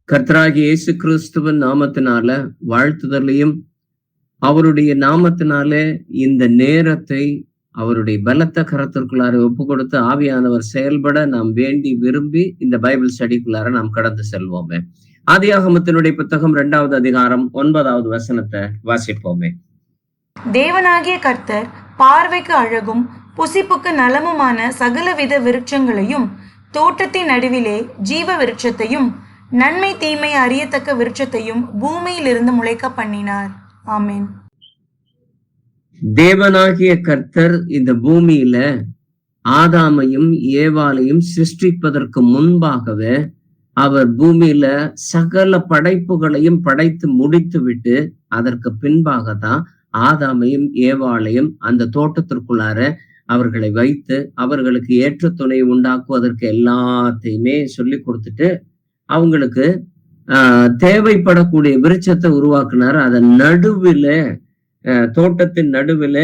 கர்த்தராகிய இயேசு கிறிஸ்துவின் நாமத்தினால வாழ்த்துதலையும் அவருடைய நாமத்தினால இந்த நேரத்தை அவருடைய பலத்த கரத்திற்குள்ளார ஒப்பு கொடுத்து ஆவியானவர் செயல்பட நாம் வேண்டி விரும்பி இந்த பைபிள் ஸ்டடிக்குள்ளார நாம் கடந்து செல்வோமே. ஆதியாகமத்தினுடைய புத்தகம் 2வது அதிகாரம் 9வது வசனத்தை வாசிப்போமே. தேவனாகிய கர்த்தர் பார்வைக்கு அழகும் புசிப்புக்கு நலமுமான சகலவித விருட்சங்களையும் தோட்டத்தின் நடுவிலே ஜீவ விருட்சத்தையும் நன்மை தீமை அறியத்தக்க விருட்சத்தையும் பூமியிலிருந்து முளைக்க பண்ணினார். ஆமென். தேவனாகிய கர்த்தர் இந்த பூமியில ஆதாமையும் ஏவாளையும் சிருஷ்டிப்பதற்கு முன்பாகவே அவர் பூமியில சகல படைப்புகளையும் படைத்து முடித்து விட்டு அதற்கு பின்பாக தான் ஆதாமையும் ஏவாளையும் அந்த தோட்டத்திற்குள்ளார அவர்களை வைத்து அவர்களுக்கு ஏற்ற துணை உண்டாக்குவதற்கு எல்லாத்தையுமே சொல்லி கொடுத்துட்டு அவங்களுக்கு தேவைப்படக்கூடிய விருட்சத்தை உருவாக்குனார். அதன் நடுவில் தோட்டத்தின் நடுவில்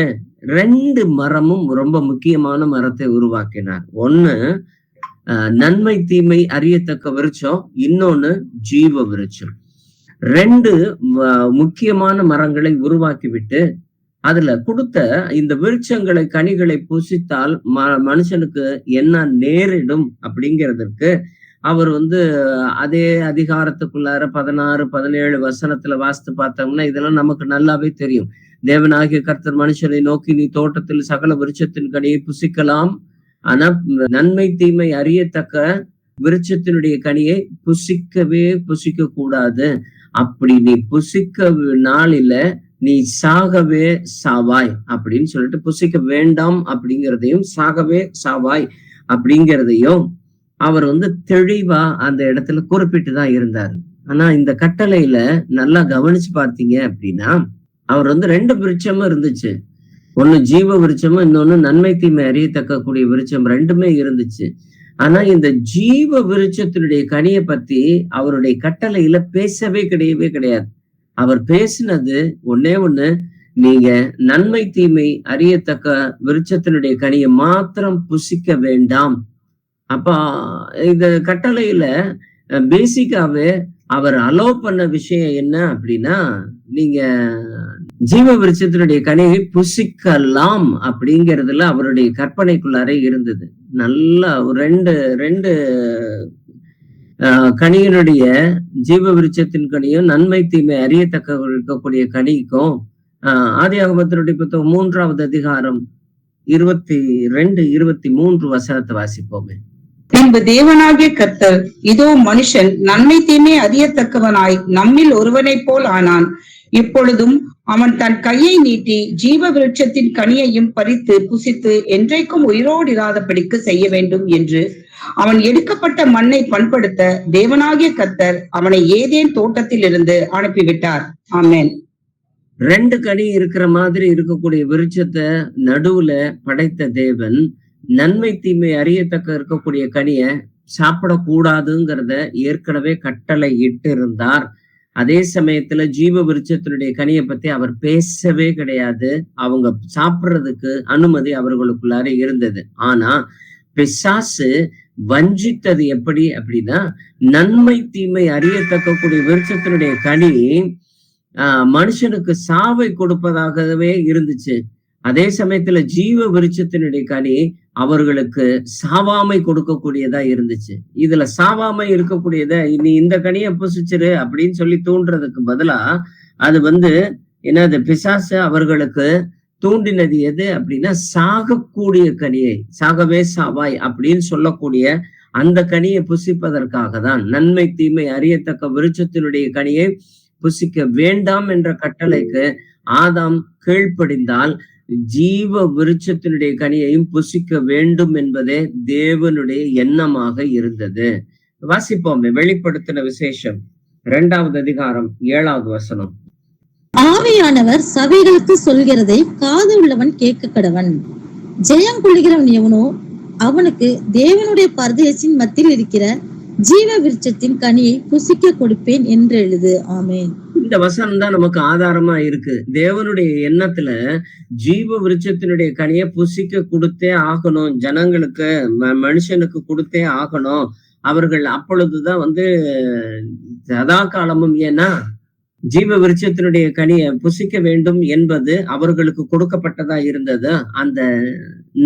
2 மரமும் ரொம்ப முக்கியமான மரத்தை உருவாக்கினார். ஒண்ணு நன்மை தீமை அறியத்தக்க விருட்சம், இன்னொன்னு ஜீவ விருட்சம். 2 முக்கியமான மரங்களை உருவாக்கிவிட்டு அதுல கொடுத்த இந்த விருட்சங்களை கனிகளை புசித்தால் மனுஷனுக்கு என்ன நேரிடும் அப்படிங்கிறதுக்கு அவர் அதே அதிகாரத்துக்குள்ளார 16, 17 வசனத்துல வாசித்து பார்த்தோம்னா இதெல்லாம் நமக்கு நல்லாவே தெரியும். தேவனாகிய கர்த்தர் மனுஷனை நோக்கி, நீ தோட்டத்தில் சகல விருட்சத்தின் கனியை புசிக்கலாம், ஆனா நன்மை தீமை அறியத்தக்க விருட்சத்தினுடைய கனியை புசிக்க கூடாது. அப்படி நீ புசிக்க நாளில நீ சாகவே சாவாய் அப்படின்னு சொல்லிட்டு, புசிக்க வேண்டாம் அப்படிங்கிறதையும் சாகவே சாவாய் அப்படிங்கிறதையும் அவர் தெளிவா அந்த இடத்துல குறிப்பிட்டுதான் இருந்தார். ஆனா இந்த கட்டளையில நல்லா கவனிச்சு பார்த்தீங்க அப்படின்னா அவர் 2 விருட்சமும் இருந்துச்சு. ஒண்ணு ஜீவ விருட்சமும், இன்னொன்னு நன்மை தீமை அறியத்தக்கக்கூடிய விருட்சம், 2மே இருந்துச்சு. ஆனா இந்த ஜீவ விருட்சத்தினுடைய கனியை பத்தி அவருடைய கட்டளையில பேசவே கிடையாது. அவர் பேசினது ஒண்ணே ஒண்ணு, நீங்க நன்மை தீமை அறியத்தக்க விருட்சத்தினுடைய கனியை மாத்திரம் புசிக்க வேண்டாம். அப்ப இந்த கட்டளையில பேசிக்காவே அவர் அலோ பண்ண விஷயம் என்ன அப்படின்னா, நீங்க ஜீவ விருட்சத்தினுடைய கனியை புசிக்கலாம் அப்படிங்கிறதுல அவருடைய கற்பனைக்குள்ளாரே இருந்தது. நல்லா ஒரு 2 கனியினுடைய ஜீவ விருட்சத்தின் கனியும் நன்மை தீமை அறியத்தக்க இருக்கக்கூடிய கனிக்கும் ஆதியாகமத்தினுடைய புத்தகம் 3வது அதிகாரம் 22, 23 வசனத்தை வாசிப்போமே. பின்பு தேவனாகிய கர்த்தர், இதோ மனுஷன் நன்மை தீமை அறியத்தக்கவனாய் நம்மில் ஒருவனைப் போல் ஆனான். இப்பொழுதும் அவன் தன் கையை நீட்டி ஜீவ விருட்சத்தின் கனியையும் பறித்து புசித்து என்றைக்கும் உயிரோடு இராதபடிக்கு செய்ய வேண்டும் என்று அவன் எடுக்கப்பட்ட மண்ணை பண்படுத்த தேவனாகிய கர்த்தர் அவனை ஏதேன் தோட்டத்தில் இருந்து அனுப்பிவிட்டார். ஆமென். 2 கனி இருக்கிற மாதிரி இருக்கக்கூடிய விருட்சத்தை நடுவுல படைத்த தேவன் நன்மை தீமை அறியத்தக்க இருக்கக்கூடிய கனிய சாப்பிடக்கூடாதுங்கிறத ஏற்கனவே கட்டளை இட்டு இருந்தார். அதே சமயத்துல ஜீவ விருட்சத்தினுடைய கனியை பத்தி அவர் பேசவே கிடையாது. அவங்க சாப்பிடுறதுக்கு அனுமதி அவர்களுக்குள்ளார இருந்தது. ஆனா பிசாசு வஞ்சித்தது எப்படி அப்படின்னா, நன்மை தீமை அறியத்தக்கக்கூடிய விருட்சத்தினுடைய கனி மனுஷனுக்கு சாவை கொடுப்பதாகவே இருந்துச்சு. அதே சமயத்துல ஜீவ விருட்சத்தினுடைய கனி அவர்களுக்கு சாவாமை கொடுக்கக்கூடியதா இருந்துச்சு. இதுல சாவாமை இருக்கக்கூடியத நீ இந்த கனியை புசிச்சிரு அப்படின்னு சொல்லி தூண்டுறதுக்கு பதிலா அது என்னது, பிசாசு அவர்களுக்கு தூண்டினது எது அப்படின்னா, சாகக்கூடிய கனியை, சாகவே சாவாய் அப்படின்னு சொல்லக்கூடிய அந்த கனியை புசிப்பதற்காக தான். நன்மை தீமை அறியத்தக்க விருட்சத்தினுடைய கனியை புசிக்க வேண்டாம் என்ற கட்டளைக்கு ஆதாம் கீழ்ப்படிந்தால் ஜீவ விருட்சத்தினுடைய கனியையும் புசிக்க வேண்டும் என்பதே தேவனுடைய எண்ணமாக இருந்தது. வாசிப்போமே. வெளிப்படுத்தின விசேஷம் 2வது அதிகாரம் 7வது வசனம். ஆவியானவர் சபைகளுக்கு சொல்கிறதை காது உள்ளவன் கேட்க கடவன். ஜெயம் கொள்கிறவன் எவனோ அவனுக்கு தேவனுடைய பரதேசின் மத்தியில் இருக்கிற ஜீவ விருட்சத்தின் கனியை புசிக்க கொடுப்பேன் என்று எழுது. ஆமென். இந்த வசனம் தான் நமக்கு ஆதாரமா இருக்கு. தேவனுடைய எண்ணத்துல ஜீவ விருட்சத்தினுடைய கனியை புசிக்க கொடுத்தே ஆகணும், ஜனங்களுக்கு மனுஷனுக்கு கொடுத்தே ஆகணும் அவர்கள் அப்பொழுதுதான் சதா காலமும், ஏன்னா ஜீவ விருட்சத்தினுடைய கனியை புசிக்க வேண்டும் என்பது அவர்களுக்கு கொடுக்கப்பட்டதா இருந்தது. அந்த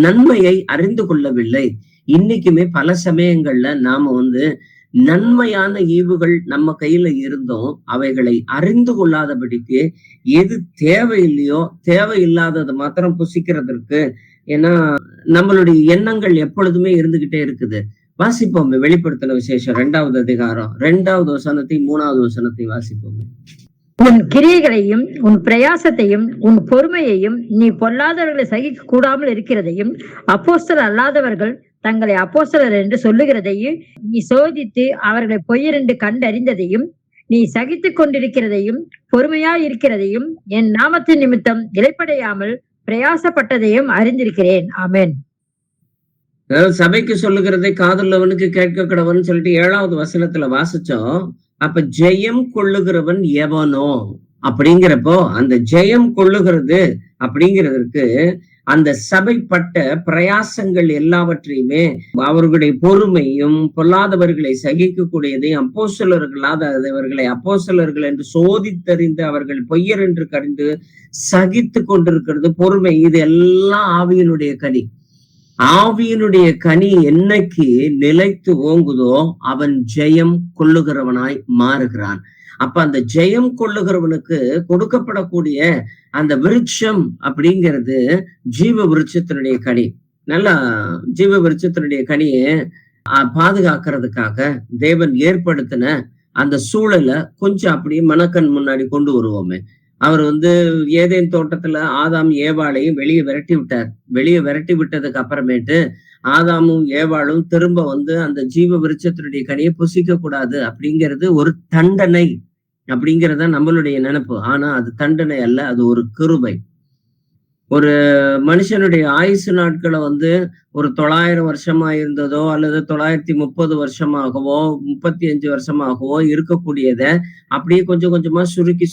நன்மையை அறிந்து கொள்ளவில்லை. இன்னைக்குமே பல சமயங்கள்ல நாம நன்மையான ஈவுகள் நம்ம கையில இருந்தோம், அவைகளை அறிந்து கொள்ளாதபடிக்கு எது தேவையில்லையோ தேவையில்லாததை மாத்திரம் புசிக்கிறதற்கு, ஏன்னா நம்மளுடைய எண்ணங்கள் எப்பொழுதுமே இருந்துகிட்டே இருக்குது. வாசிப்போம் வெளிப்படுத்தின விசேஷம் 2வது அதிகாரம் 2வது வசனத்தை 3வது வசனத்தை வாசிப்போம். உன் கிரியைகளையும் உன் பிரயாசத்தையும் உன் பொறுமையையும் நீ பொல்லாதவர்களை சகிக்க கூடாமல் இருக்கிறதையும் அப்போஸ்தலர் அல்லாதவர்கள் தங்களை அப்போஸ்தலர் என்று சொல்லுகிறதையும் நீ சோதித்து அவர்களை பொய்யரென்று கண்டறிந்ததையும் நீ சகித்துக் கொண்டிருக்கிறதையும் பொறுமையாய் இருக்கிறதையும் என் நாமத்தின் நிமித்தம் இலைப்படையாமல் பிரயாசப்பட்டதையும் அறிந்திருக்கிறேன். ஆமென். சபைக்கு சொல்லுகிறதை காதுள்ளவனுக்கு கேட்க கடவன் சொல்லிட்டு 7வது வசனத்துல வாசிச்சோம். அப்ப ஜெயம் கொள்ளுகிறவன் எவனோ அப்படிங்கிறப்போ, அந்த ஜெயம் கொள்ளுகிறது அப்படிங்கிறதுக்கு அந்த சபைப்பட்ட பிரயாசங்கள் எல்லாவற்றையுமே, அவர்களுடைய பொறுமையும் பொல்லாதவர்களை சகிக்கக்கூடியதையும் அப்போஸ்தலர்களாதவர்களை அப்போஸ்தலர்கள் என்று சோதித்தறிந்து அவர்கள் பொய்யர் என்று கறிந்து சகித்து கொண்டிருக்கிறது, பொறுமை, இது எல்லாம் ஆவியினுடைய கனி. ஆவியினுடைய கனி என்னைக்கு நிலைத்து ஓங்குதோ அவன் ஜெயம் கொள்ளுகிறவனாய் மாறுகிறான். அப்ப அந்த ஜெயம் கொள்ளுகிறவனுக்கு கொடுக்கப்படக்கூடிய அந்த விருட்சம் அப்படிங்கிறது ஜீவ விருட்சத்தினுடைய கனி. நல்லா ஜீவ விருட்சத்தினுடைய கனியை பாதுகாக்கிறதுக்காக தேவன் ஏற்படுத்தின அந்த சூழலை கொஞ்சம் அப்படியே மனக்கண் முன்னாடி கொண்டு வருவோமே. அவர் ஏதேன் தோட்டத்துல ஆதாம் ஏவாளையும் வெளியே விரட்டி விட்டார். வெளியே விரட்டி விட்டதுக்கு அப்புறமேட்டு ஆதாமும் ஏவாளும் திரும்ப அந்த ஜீவ விருட்சத்தினுடைய கனியை புசிக்க கூடாது அப்படிங்கிறது ஒரு தண்டனை அப்படிங்கிறத நம்மளுடைய நினைப்பு. ஆனா அது தண்டனை அல்ல, அது ஒரு கிருபை. ஒரு மனுஷனுடைய ஆயுசு நாட்களை ஒரு 900 வருஷமா இருந்ததோ அல்லது 930 வருஷமாகவோ 35 வருஷமாகவோ இருக்கக்கூடியத அப்படியே கொஞ்சம் கொஞ்சமா சுருக்கி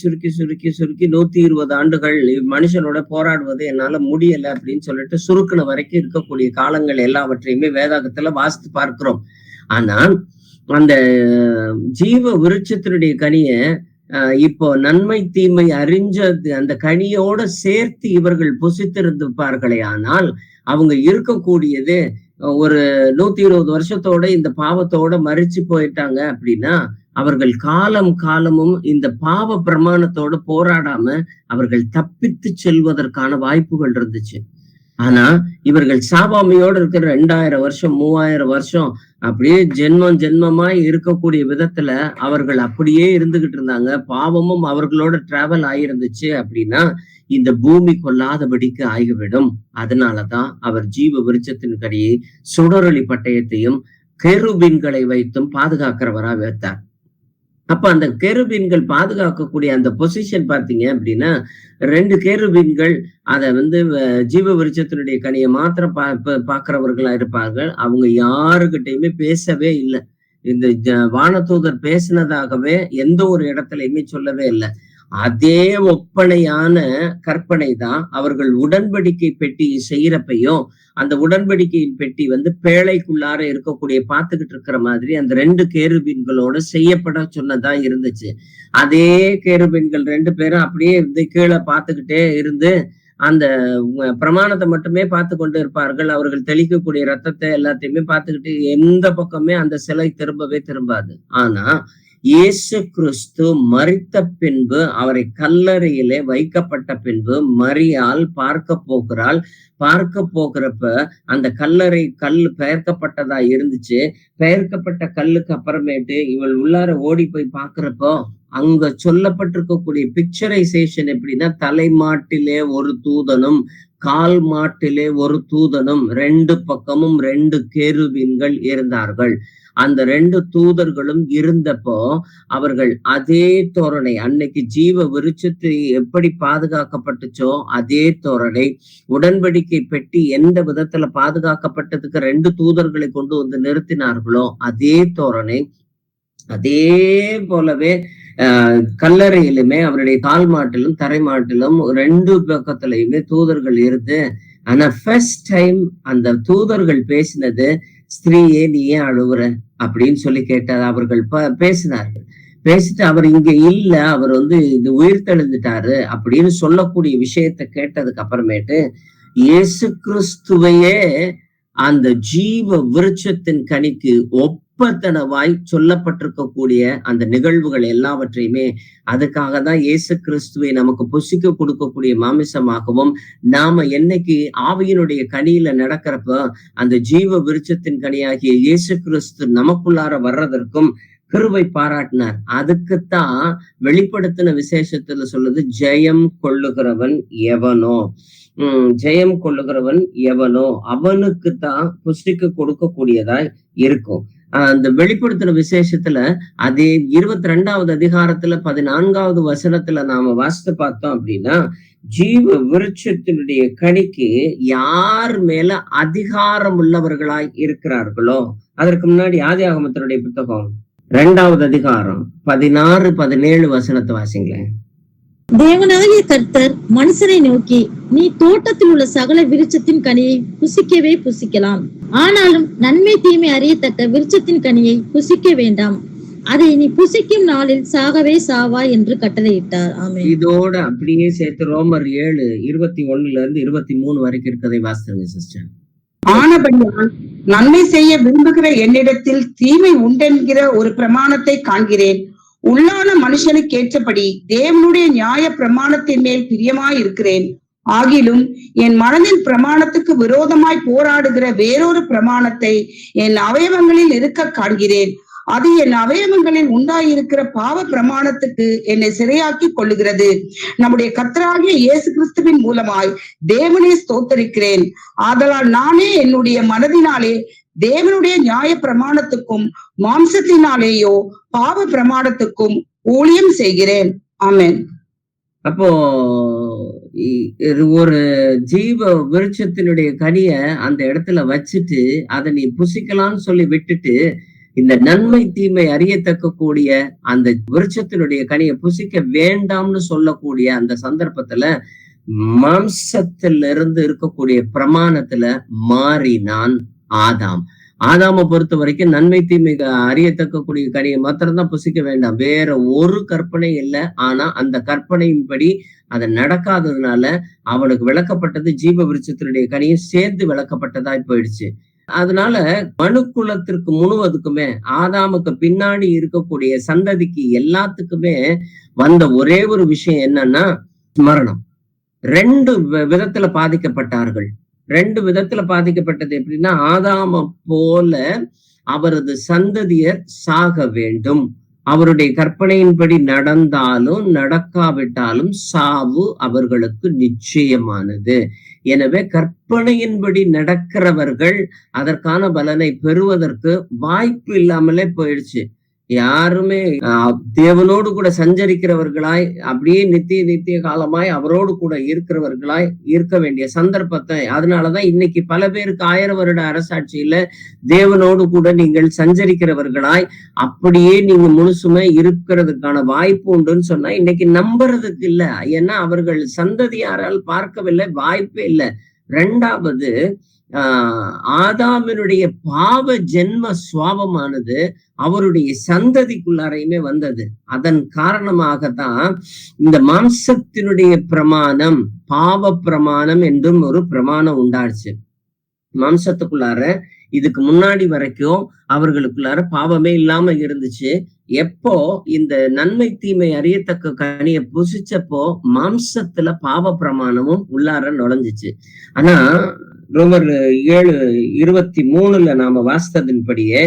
120 ஆண்டுகள் மனுஷனோட போராடுவது என்னால முடியல அப்படின்னு சொல்லிட்டு சுருக்கின வரைக்கும் இருக்கக்கூடிய காலங்கள் எல்லாவற்றையுமே வேதாகத்துல வாசித்து பார்க்கிறோம். ஆனா அந்த ஜீவ விருட்சத்தினுடைய கனியை இப்போ நன்மை தீமை அறிஞ்ச அந்த கனியோட சேர்த்து இவர்கள் புசித்திருப்பார்களே, ஆனால் அவங்க இருக்கக்கூடியது ஒரு 120 வருஷத்தோட இந்த பாவத்தோட மரிச்சு போயிட்டாங்க அப்படின்னா அவர்கள் காலமும் இந்த பாவ பிரமாணத்தோட போராடாம அவர்கள் தப்பித்து செல்வதற்கான வாய்ப்புகள் இருந்துச்சு. ஆனா இவர்கள் சாபாமையோடு இருக்கிற 2000 வருஷம் 3000 வருஷம் அப்படியே ஜென்மமாய் இருக்கக்கூடிய விதத்துல அவர்கள் அப்படியே இருந்துகிட்டு இருந்தாங்க. பாவமும் அவர்களோட டிராவல் ஆயிருந்துச்சு அப்படின்னா இந்த பூமி கொள்ளாதபடிக்கு ஆகிவிடும். அதனாலதான் அவர் ஜீவ விருட்சத்தின் கடியை சுடரொளி பட்டயத்தையும் கெருபீன்களை வைத்தும் பாதுகாக்கிறவரா வைத்தார். அப்ப அந்த கெருபீன்கள் பாதுகாக்கக்கூடிய அந்த பொசிஷன் பாத்தீங்க அப்படின்னா 2 கெருபீன்கள் அதை ஜீவ விருட்சத்தினுடைய கனியை மாத்திரம் பாக்குறவர்களா இருப்பார்கள். அவங்க யாருகிட்டையுமே பேசவே இல்லை. இந்த வானதூதர் பேசினதாகவே எந்த ஒரு இடத்துலயுமே சொல்லவே இல்லை. அதே ஒப்பனையான கற்பனை தான் அவர்கள் உடன்படிக்கை பெட்டி செய்யறப்பையும் அந்த உடன்படிக்கையின் பெட்டி பேழைக்குள்ளார இருக்கக்கூடிய பார்த்துக்கிட்டு இருக்கிற மாதிரி அந்த 2 கேருபீன்களோட செய்யப்பட சொன்னதா இருந்துச்சு. அதே கேருபீன்கள் 2 பேரும் அப்படியே கீழே பார்த்துக்கிட்டே இருந்து அந்த பிரமாணத்தை மட்டுமே பார்த்து கொண்டு இருப்பார்கள். அவர்கள் தெளிக்கக்கூடிய ரத்தத்தை எல்லாத்தையுமே பார்த்துக்கிட்டு எந்த பக்கமே அந்த சிலை திரும்பவே திரும்பாது. ஆனா இயேசு கிறிஸ்து மரித்த பின்பு அவரை கல்லறையிலே வைக்கப்பட்ட பின்பு மரியாள் பார்க்க போகிறப்ப அந்த கல்லறை கல் பெயர்க்கப்பட்டதா இருந்துச்சு. பெயர்க்கப்பட்ட கல்லுக்கு அப்புறமேட்டு இவள் உள்ளார ஓடி போய் பாக்குறப்போ அங்க சொல்லப்பட்டிருக்கக்கூடிய பிக்சரைசேஷன் எப்படின்னா, தலைமாட்டிலே ஒரு தூதனும் கால் மாட்டிலே ஒரு தூதனும் 2 பக்கமும் 2 கேருபீன்கள் இருந்தார்கள். அந்த 2 தூதர்களும் இருந்தப்போ அவர்கள் அதே தோரணை, அன்னைக்கு ஜீவ விருட்சத்தை எப்படி பாதுகாக்கப்பட்டுச்சோ அதே தோரணை, உடன்படிக்கை பெட்டி எந்த விதத்துல பாதுகாக்கப்பட்டதுக்கு 2 தூதர்களை கொண்டு நிறுத்தினார்களோ அதே தோரணை, அதே போலவே கல்லறையிலுமே அவருடைய கால் மாட்டிலும் தரை மாட்டிலும் 2 பக்கத்திலையுமே தூதர்கள் இருந்து, ஆனா ஃபர்ஸ்ட் டைம் அந்த தூதர்கள் பேசினது ஸ்திரீயே நீ ஏன் அழுவுற அப்படின்னு சொல்லி கேட்டார். அவர்கள் பேசினார்கள். பேசிட்டு அவர் இங்க இல்ல, அவர் இது உயிர்த்தெழுந்துட்டாரு அப்படின்னு சொல்லக்கூடிய விஷயத்த கேட்டதுக்கு அப்புறமேட்டு இயேசு கிறிஸ்துவையே அந்த ஜீவ விருட்சத்தின் கனிக்கு ஒப்பத்தனவாய் சொல்லப்பட்டிருக்கக்கூடிய அந்த நிகழ்வுகள் எல்லாவற்றையுமே, அதுக்காக தான் இயேசு கிறிஸ்துவை நமக்கு புசிக்க கொடுக்கக்கூடிய மாமிசமாகவும், நாம என்னைக்கு ஆவியினுடைய கனியில நடக்கிறப்ப அந்த ஜீவ விருட்சத்தின் கனியாகிய இயேசு கிறிஸ்து நமக்குள்ளார வர்றதற்கும் கிருபை பாராட்டினார். அதுக்குத்தான் வெளிப்படுத்தின விசேஷத்துல சொல்லுது, ஜெயம் கொள்ளுகிறவன் எவனோ, ஜெயம் கொள்ளுகிறவன் எவனோ அவனுக்குத்தான் புஷ்டிக்கு கொடுக்கக்கூடியதாய் இருக்கும். அந்த வெளிப்படுத்தின விசேஷத்துல அதே 22வது அதிகாரத்துல 14வது வசனத்துல நாம வாசித்து பார்த்தோம் அப்படின்னா, ஜீவ விருட்சத்தினுடைய கனிக்கு யார் மேல அதிகாரம் உள்ளவர்களாய் இருக்கிறார்களோ, அதற்கு முன்னாடி ஆதியாகமத்தினுடைய புத்தகம் 2வது அதிகாரம் 16-17 வசனத்தை வாசிங்களேன். தேவனாகிய கர்த்தர் மனுஷனை நோக்கி, நீ தோட்டத்தில் உள்ள சகல விருட்சத்தின் கனியை புசிக்கவே புசிக்கலாம், ஆனாலும் நன்மை தீமை அறியத்தக்க விருட்சத்தின் கனியை புசிக்க வேண்டாம், அதை நீ புசிக்கும் நாளில் சாகவே சாவாய் என்று கட்டளையிட்டார். ஆமென். இதோட அப்படியே சேர்த்து ரோமர் 7:21-23 வரைக்கும் இருக்கதை வாசித்துங்க சிஸ்டர். ஆனபடியால் நன்மை செய்ய விரும்புகிற என்னிடத்தில் தீமை உண்டென்கிற ஒரு பிரமாணத்தை காண்கிறேன். உள்ளான மனுஷனுக்கு ஏற்றபடி தேவனுடைய நியாய பிரமாணத்தின் மேல் பிரியமாய் இருக்கிறேன். ஆகிலும் என் மனதின் பிரமாணத்துக்கு விரோதமாய் போராடுகிற வேறொரு பிரமாணத்தை என் அவயவங்களில் இருக்க காண்கிறேன். அது என் அவயவங்களில் உண்டாயிருக்கிற பாவ பிரமாணத்துக்கு என்னை சிறையாக்கி கொள்ளுகிறது. நம்முடைய கர்த்தராகிய இயேசு கிறிஸ்துவின் மூலமாய் தேவனை ஸ்தோத்தரிக்கிறேன். ஆதலால் நானே என்னுடைய மனதினாலே தேவனுடைய நியாய பிரமாணத்துக்கும் மாம்சத்தினாலேயோ பாவ பிரமாணத்துக்கும் ஊழியம் செய்கிறேன். ஆமென். அப்போ ஒரு ஜீவ விருட்சத்தினுடைய கனிய அந்த இடத்துல வச்சுட்டு அதை நீ புசிக்கலாம்னு சொல்லி விட்டுட்டு, இந்த நன்மை தீமை அறியத்தக்க கூடிய அந்த விருட்சத்தினுடைய கனியை புசிக்க வேண்டாம்னு சொல்லக்கூடிய அந்த சந்தர்ப்பத்துல மாம்சத்திலிருந்து இருக்கக்கூடிய பிரமாணத்துல மாறினான் ஆதாம். ஆதாமை பொறுத்த வரைக்கும் நன்மை தீமை அறியத்தக்க கூடிய கனியை மாத்திரம்தான் புசிக்க வேண்டாம், வேற ஒரு கற்பனை இல்லை. ஆனா அந்த கற்பனையின்படி அதை நடக்காததுனால அவனுக்கு விளக்கப்பட்டது ஜீவ விருட்சத்தினுடைய கனியும் சேர்ந்து விளக்கப்பட்டதாய் போயிடுச்சு. அதனால மனுக்குலத்திற்கு முழுவதுக்குமே, ஆதாமுக்கு பின்னாடி இருக்கக்கூடிய சந்ததிக்கு எல்லாத்துக்குமே வந்த ஒரே ஒரு விஷயம் என்னன்னா மரணம். 2 விதத்துல பாதிக்கப்பட்டார்கள். 2 விதத்துல பாதிக்கப்பட்டது எப்படின்னா, ஆதாம போல அவரது சந்ததியர் சாக வேண்டும், அவருடைய கற்பனையின்படி நடந்தாலும் நடக்காவிட்டாலும் சாவு அவர்களுக்கு நிச்சயமானது. எனவே கற்பனையின்படி நடக்கிறவர்கள் அதற்கான பலனை பெறுவதற்கு வாய்ப்பு இல்லாமலே போயிடுச்சு. யாருமே தேவனோடு கூட சஞ்சரிக்கிறவர்களாய், அப்படியே நித்திய காலமாய் அவரோடு கூட இருக்கிறவர்களாய் இருக்க வேண்டிய சந்தர்ப்பத்தை, அதனாலதான் இன்னைக்கு பல பேருக்கு 1000 வருட அரசாட்சியில தேவனோடு கூட நீங்கள் சஞ்சரிக்கிறவர்களாய் அப்படியே நீங்க முழுசுமே இருக்கிறதுக்கான வாய்ப்பு உண்டுன்னு சொன்னா இன்னைக்கு நம்புறதுக்கு இல்ல. ஏன்னா அவர்கள் சந்ததியாரால் பார்க்கவில்லை, வாய்ப்பே இல்லை. 2வது, ஆதாமினுடைய பாவ ஜென்ம சுவாபமானது அவருடைய சந்ததிக்குள்ளாரையுமே வந்தது. அதன் காரணமாகத்தான் இந்த மாம்சத்தினுடைய பிரமாணம், பாவ பிரமாணம் என்றும் ஒரு பிரமாணம் உண்டாச்சு. மாம்சத்துக்குள்ளார இதுக்கு முன்னாடி வரைக்கும் அவர்களுக்குள்ளார பாவமே இல்லாம இருந்துச்சு. எப்போ இந்த நன்மை தீமை அறியத்தக்க கனியை புசிச்சப்போ மாம்சத்துல பாவ பிரமாணமும் உள்ளார நுழைஞ்சிச்சு. ஆனா ரோமர் 7:23 நாம வாசித்ததின்படியே,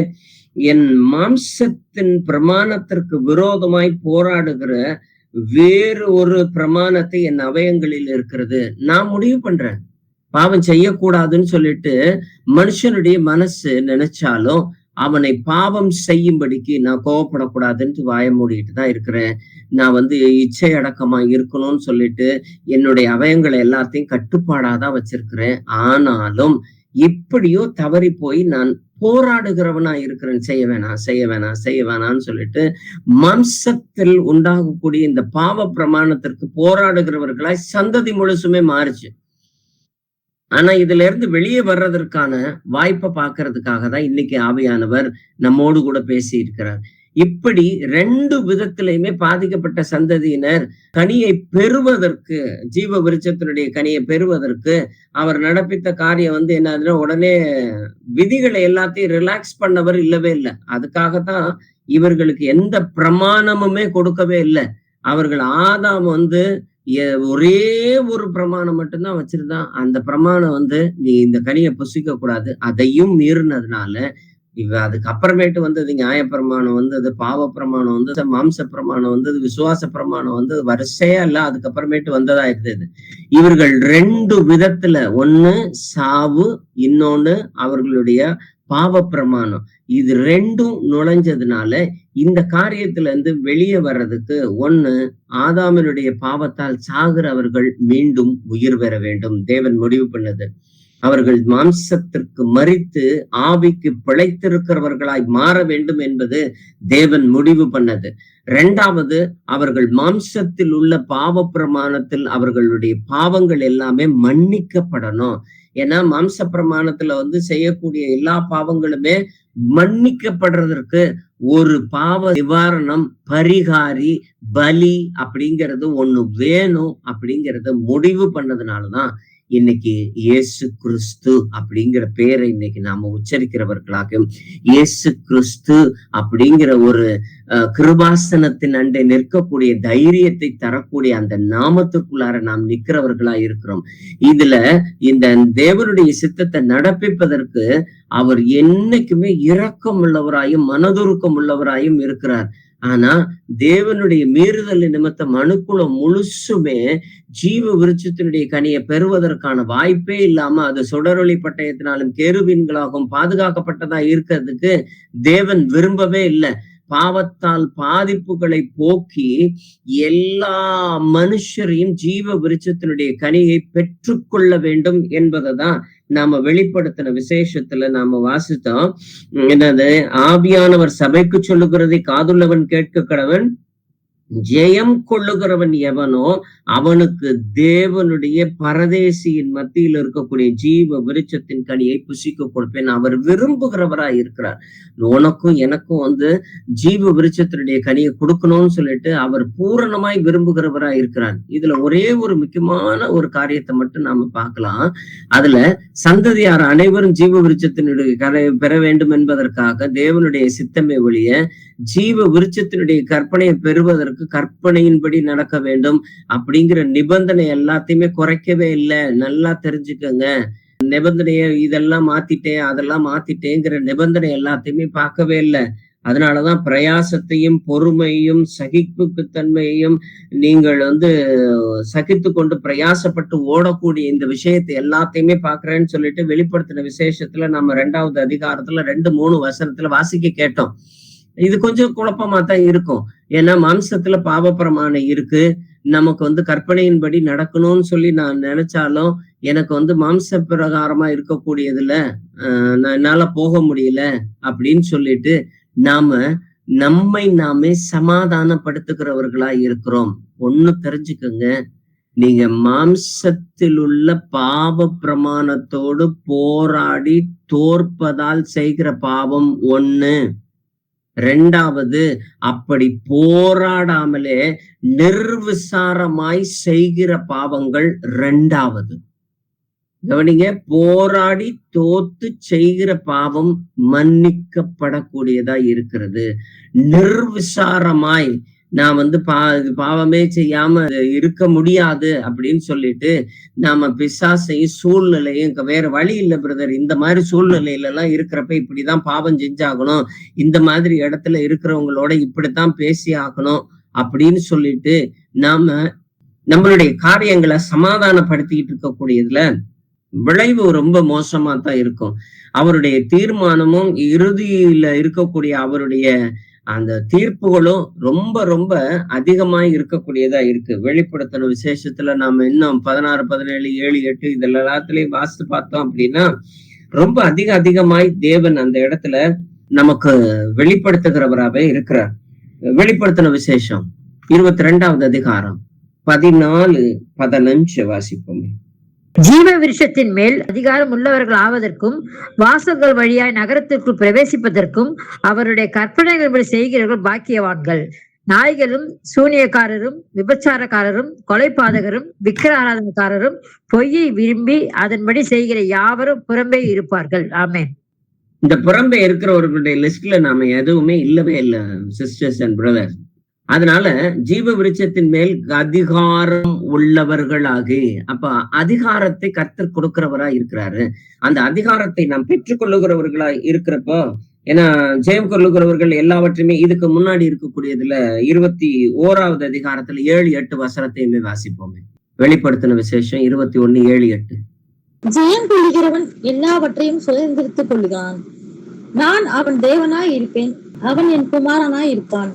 என் மாம்சத்தின் பிரமாணத்திற்கு விரோதமாய் போராடுகிற வேறு ஒரு பிரமாணத்தை என் அவயங்களில் இருக்கிறது. நான் முடிவு பண்றேன் பாவம் செய்யக்கூடாதுன்னு சொல்லிட்டு மனுஷனுடைய மனசு நினைச்சாலும் அவனை பாவம் செய்யும்படிக்கு நான் கோவப்படக்கூடாதுன்ட்டு வாய மூடிட்டு தான் இருக்கிறேன். நான் இச்சை அடக்கமா இருக்கணும்னு சொல்லிட்டு என்னுடைய அவயங்களை எல்லாத்தையும் கட்டுப்பாடாதான் வச்சிருக்கிறேன். ஆனாலும் இப்படியோ தவறி போய் நான் போராடுகிறவனா இருக்கிறேன், செய்ய வேணாம்னு சொல்லிட்டு மாம்சத்தில் உண்டாகக்கூடிய இந்த பாவ பிரமாணத்திற்கு போராடுகிறவர்களாய் சந்ததி முழுசுமே மாறுச்சு. ஆனா இதுல இருந்து வெளியே வர்றதற்கான வாய்ப்பை பார்க்கறதுக்காக தான் இன்னைக்கு ஆவியானவர் நம்மோடு கூட பேசி இருக்கிறார். இப்படி 2 விதத்திலையுமே பாதிக்கப்பட்ட சந்ததியினர் கனியை பெறுவதற்கு, ஜீவ விருட்சத்தினுடைய கனியை பெறுவதற்கு அவர் நடப்பித்த காரியம் என்னதுன்னா, உடனே விதிகளை எல்லாத்தையும் ரிலாக்ஸ் பண்ணவர் இல்லவே இல்லை. அதுக்காகத்தான் இவர்களுக்கு எந்த பிரமாணமுமே கொடுக்கவே இல்லை. அவர்கள் ஆதாம் ஒரே ஒரு பிரமாணம் மட்டும்தான் வச்சிருந்தான். அந்த பிரமாணம் நீ இந்த கனியை புசிக்க கூடாது. அதையும் மீறினதுனால அதுக்கு அப்புறமேட்டு வந்தது நியாய பிரமாணம், அது பாவ பிரமாணம், மாம்ச பிரமாணம், விசுவாச பிரமாணம், வரிசையா இல்ல அதுக்கப்புறமேட்டு வந்ததா இருந்தது. இவர்கள் 2 விதத்துல, ஒண்ணு சாவு, இன்னொன்னு அவர்களுடைய பாவ பிரமாணம். இது 2ம் நுழைஞ்சதுனால இந்த காரியத்துல இருந்து வெளியே வர்றதுக்கு, ஒண்ணு ஆதாமினுடைய பாவத்தால் சாகிறவர்கள் மீண்டும் உயிர் பெற வேண்டும். தேவன் முடிவு பண்ணது. அவர்கள் மாம்சத்திற்கு மரித்து ஆவிக்கு பிழைத்திருக்கிறவர்களாய் மாற வேண்டும் என்பது தேவன் முடிவு பண்ணது. 2வது, அவர்கள் மாம்சத்தில் உள்ள பாவ பிரமாணத்தில் அவர்களுடைய பாவங்கள் எல்லாமே மன்னிக்கப்படணும். ஏன்னா மாம்ச பிரமாணத்துல செய்யக்கூடிய எல்லா பாவங்களுமே மன்னிக்கப்படுறதற்கு ஒரு பாவ நிவாரணம், பரிகாரி, பலி அப்படிங்கிறது ஒண்ணு வேணும் அப்படிங்கறத முடிவு பண்ணதுனாலதான் இன்னைக்கு இயேசு கிறிஸ்து அப்படிங்கிற பேரை இன்னைக்கு நாம உச்சரிக்கிறவர்களாக, இயேசு கிறிஸ்து அப்படிங்கிற ஒரு கிருபாசனத்தின் அண்டை நிற்கக்கூடிய தைரியத்தை தரக்கூடிய அந்த நாமத்திற்குள்ளார நாம் நிற்கிறவர்களா இருக்கிறோம். இதுல இந்த தேவனுடைய சித்தத்தை நடப்பிப்பதற்கு அவர் என்னைக்குமே இரக்கம் உள்ளவராயும் மனதுருக்கம் உள்ளவராயும் இருக்கிறார். ஆனா தேவனுடைய மீறுதல் நிமித்தம் மனுக்குலம் முழுசுமே ஜீவ விருட்சத்தினுடைய கனியை பெறுவதற்கான வாய்ப்பே இல்லாம அது சுடரொளி பட்டயத்தினாலும் கேருபீன்களாகவும் பாதுகாக்கப்பட்டதா இருக்கிறதுக்கு தேவன் விரும்பவே இல்லை. பாவத்தால் பாதிப்புகளை போக்கி எல்லா மனுஷரையும் ஜீவ விருட்சத்தினுடைய கனியை பெற்றுக்கொள்ள வேண்டும் என்பதை தான் நாம வெளிப்படுத்தின விசேஷத்துல நாம வாசித்தோம். என்னது, ஆவியானவர் சபைக்கு சொல்லுகிறதை காதுள்ளவன் கேட்க கடவன், ஜெயம் கொள்ளுகிறவன் எவனோ அவனுக்கு தேவனுடைய பரதேசியின் மத்தியில் இருக்கக்கூடிய ஜீவ விருட்சத்தின் கனியை புசிக்க கொடுப்பேன். அவர் விரும்புகிறவராய் இருக்கிறார். உனக்கும் எனக்கும் ஜீவ விருட்சத்தினுடைய கனியை கொடுக்கணும்னு சொல்லிட்டு அவர் பூரணமாய் விரும்புகிறவராய் இருக்கிறார். இதுல ஒரே ஒரு முக்கியமான ஒரு காரியத்தை மட்டும் நாம பார்க்கலாம். அதுல சந்ததியார் அனைவரும் ஜீவ விருட்சத்தினுடைய கனியை பெற வேண்டும் என்பதற்காக தேவனுடைய சித்தமே ஒழிய ஜீவ விருட்சத்தினுடைய கற்பனையை பெறுவதற்கு கற்பனையின்படி நடக்க வேண்டும் அப்படிங்கிற நிபந்தனை எல்லாத்தையுமே குறைக்கவே இல்லை. நல்லா தெரிஞ்சுக்கங்க. நிபந்தனைய இதெல்லாம் மாத்திட்டேன் அதெல்லாம் மாத்திட்டேங்கிற நிபந்தனை எல்லாத்தையுமே பார்க்கவே இல்லை. அதனாலதான் பிரயாசத்தையும் பொறுமையும் சகிப்புக்கு தன்மையையும் நீங்கள் சகித்து கொண்டு பிரயாசப்பட்டு ஓடக்கூடிய இந்த விஷயத்தை எல்லாத்தையுமே பாக்குறேன்னு சொல்லிட்டு வெளிப்படுத்தின விசேஷத்துல நம்ம 2வது அதிகாரத்துல 2-3 வசனத்துல வாசிக்க கேட்டோம். இது கொஞ்சம் குழப்பமா தான் இருக்கும். ஏன்னா மாம்சத்துல பாவ பிரமாணம் இருக்கு. நமக்கு கற்பனையின்படி நடக்கணும்னு சொல்லி நான் நினைச்சாலும் எனக்கு மாம்ச பிரகாரமா இருக்கக்கூடியதுல என்னால போக முடியல அப்படின்னு சொல்லிட்டு நம்மை நாமே சமாதானப்படுத்துகிறவர்களா இருக்கிறோம். ஒண்ணு தெரிஞ்சுக்கங்க, நீங்க மாம்சத்தில் உள்ள பாவ பிரமாணத்தோடு போராடி தோற்பதால் செய்கிற பாவம் ஒண்ணு. 2வது, அப்படி போராடாமலே நிர்விசாரமாய் செய்கிற பாவங்கள் 2வது. கவனிங்க, போராடி தோத்து செய்கிற பாவம் மன்னிக்கப்படக்கூடியதா இருக்கிறது. நிர்விசாரமாய் நான் பாவமே செய்யாம இருக்க முடியாது அப்படின்னு சொல்லிட்டு நாம பிசாசையும் சூழ்நிலையும் வேற வழி இல்லை பிரதர், இந்த மாதிரி சூழ்நிலையில எல்லாம் இருக்கிறப்ப இப்படிதான் பாவம் செஞ்சாகணும், இந்த மாதிரி இடத்துல இருக்கிறவங்களோட இப்படித்தான் பேசி ஆகணும் அப்படின்னு சொல்லிட்டு நம்மளுடைய காரியங்களை சமாதானப்படுத்திக்கிட்டு இருக்கக்கூடியதுல விளைவு ரொம்ப மோசமா தான் இருக்கும். அவருடைய தீர்மானமும் இறுதியில இருக்கக்கூடிய அவருடைய அந்த தீர்ப்புகளும் ரொம்ப ரொம்ப அதிகமாய் இருக்கக்கூடியதா இருக்கு. வெளிப்படுத்தின விசேஷத்துல நாம இன்னும் 16, 17, 7, 8 இதுல எல்லாத்துலயும் வாசித்து பார்த்தோம் அப்படின்னா ரொம்ப அதிகமாய் தேவன் அந்த இடத்துல நமக்கு வெளிப்படுத்துகிறவராகவே இருக்கிறார். வெளிப்படுத்தின விசேஷம் 22வது அதிகாரம் 14, 15 வாசிப்போமே. ஜீவ விருட்சத்தின் மேல் அதிகாரம் உள்ளவர்கள் ஆவதற்கும் வாசல்கள் வழியாய் நகரத்திற்குள் பிரவேசிப்பதற்கும் அவருடைய கற்பனைகள் செய்கிறவர்கள் பாக்கியவான்கள். நாய்களும் சூனியக்காரரும் விபச்சாரக்காரரும் கொலைபாதகரும் விக்கிர ஆராதனைக்காரரும் பொய்யை விரும்பி அதன்படி செய்கிற யாவரும் புறம்பே இருப்பார்கள். ஆமென். இந்த புறம்பே இருக்கிறவர்களுடைய லிஸ்ட்ல நாம எதுவுமே இல்லவே இல்லை சிஸ்டர்ஸ் அண்ட் பிரதர்ஸ். அதனால ஜீவ விருட்சத்தின் மேல் அதிகாரம் உள்ளவர்களாகி, அப்ப அதிகாரத்தை கர்த்தர் கொடுக்கிறவரா இருக்கிறாரு. அந்த அதிகாரத்தை நாம் பெற்றுக்கொள்ளுகிறவர்களா இருக்கிறப்போ, ஏன்னா ஜெயம் கொள்ளுகிறவர்கள் எல்லாவற்றையுமே இதுக்கு முன்னாடி இருக்கக்கூடியதுல 21வது அதிகாரத்துல 7-8 வசனத்தையுமே வாசிப்போமே. வெளிப்படுத்தின விசேஷம் 21:7-8. ஜெயம் கொள்ளுகிறவன் எல்லாவற்றையும் சுதந்திரித்துக் கொள்ளுகிறான். நான் அவன் தேவனாய் இருப்பேன், அவன் என் குமாரனாய் இருப்பான்.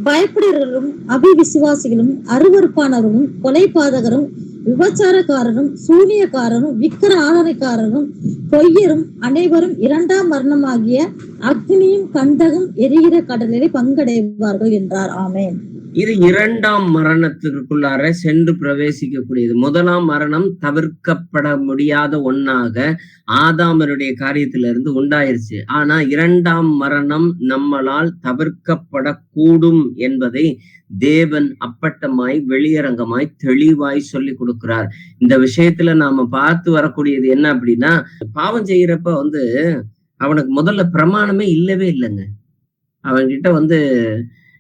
பயப்படுகிறவர்களும் அபிவிசுவாசிகளும் அருவருப்பானவர்களும் கொலைபாதகரும் விபச்சாரக்காரரும் சூனியக்காரரும் விக்கிர ஆராதனைக்காரரும் பொய்யரும் அனைவரும் 2ஆம் மரணமாகிய அக்னியும் கந்தகம் எரிகிற கடலிலே பங்கடைவார்கள் என்றார். ஆமென். இது 2ஆம் மரணத்திற்குள்ளார சென்று பிரவேசிக்கக்கூடியது. 1ஆம் மரணம் தவிர்க்கப்பட முடியாத ஒன்னாக ஆதாமருடைய காரியத்திலிருந்து உண்டாயிருச்சு. ஆனா 2ஆம் மரணம் நம்மளால் தவிர்க்கப்படக்கூடும் என்பதை தேவன் அப்பட்டமாய் வெளியரங்கமாய் தெளிவாய் சொல்லி கொடுக்கிறார். இந்த விஷயத்துல நாம பார்த்து வரக்கூடியது என்ன அப்படின்னா, பாவம் செய்யறப்ப அவனுக்கு முதல்ல பிரமாணமே இல்லவே இல்லைங்க. அவன்கிட்ட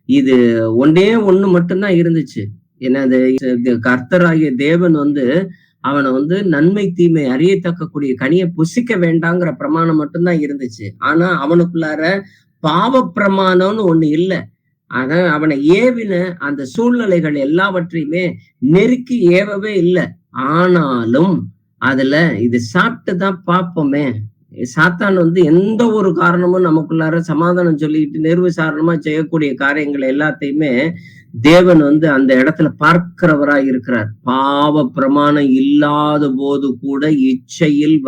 இது ஒன்னே ஒண்ணு மட்டும்தான் இருந்துச்சு. ஏன்னா கர்த்தராகிய தேவன் அவனை நன்மை தீமை அறியத்தக்கக்கூடிய கனியை புசிக்க வேண்டாங்கிற பிரமாணம் மட்டும்தான் இருந்துச்சு. ஆனா அவனுக்குள்ளார பாவ பிரமாணம்னு ஒண்ணு இல்லை. ஆனா அவனை ஏவின அந்த சூழ்நிலைகள் எல்லாவற்றையுமே நெருக்கி ஏவவே இல்லை. ஆனாலும் அதுல இது சாப்பிட்டுதான் பார்ப்போமே, சாத்தான் எந்த ஒரு காரணமும் நமக்குள்ளார சமாதானம் சொல்லிட்டு நிர்விசாரணமா செய்யக்கூடிய காரியங்கள் எல்லாத்தையுமே தேவன் அந்த இடத்துல பார்க்கிறவரா இருக்கிறார். பாவ பிரமாணம் இல்லாத போது கூட இச்சையில்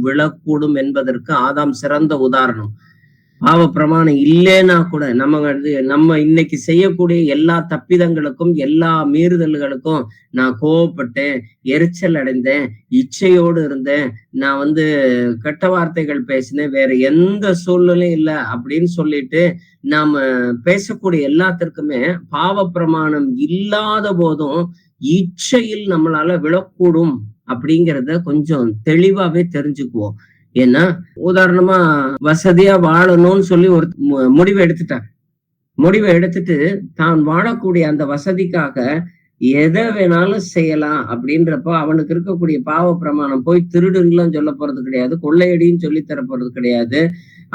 விழக்கூடும் என்பதற்கு ஆதாம் சிறந்த உதாரணம். பாவ பிரமாணம் இல்லைன்னா கூட நம்ம இன்னைக்கு செய்யக்கூடிய எல்லா தப்பிதங்களுக்கும் எல்லா மீறுதல்களுக்கும் நான் கோவப்பட்டேன், எரிச்சல் அடைந்தேன், இச்சையோடு இருந்தேன், நான் கெட்ட வார்த்தைகள் பேசினேன், வேற எந்த சூழ்நிலையும் இல்லை அப்படின்னு சொல்லிட்டு நாம பேசக்கூடிய எல்லாத்திற்குமே பாவ பிரமாணம் இல்லாத போதும் இச்சையில் நம்மளால விழக்கூடும் அப்படிங்கிறத கொஞ்சம் தெளிவாவே தெரிஞ்சுக்குவோம். ஏன்னா உதாரணமா வசதியா வாழணும்னு சொல்லி ஒரு முடிவை எடுத்துட்டு தான் வாழக்கூடிய அந்த வசதிக்காக எதை வேணாலும் செய்யலாம் அப்படின்றப்ப அவனுக்கு இருக்கக்கூடிய பாவ பிரமாணம் போய் திருடுன்னுலாம் சொல்ல போறது கிடையாது, கொள்ளையடின்னு சொல்லி தர போறது கிடையாது,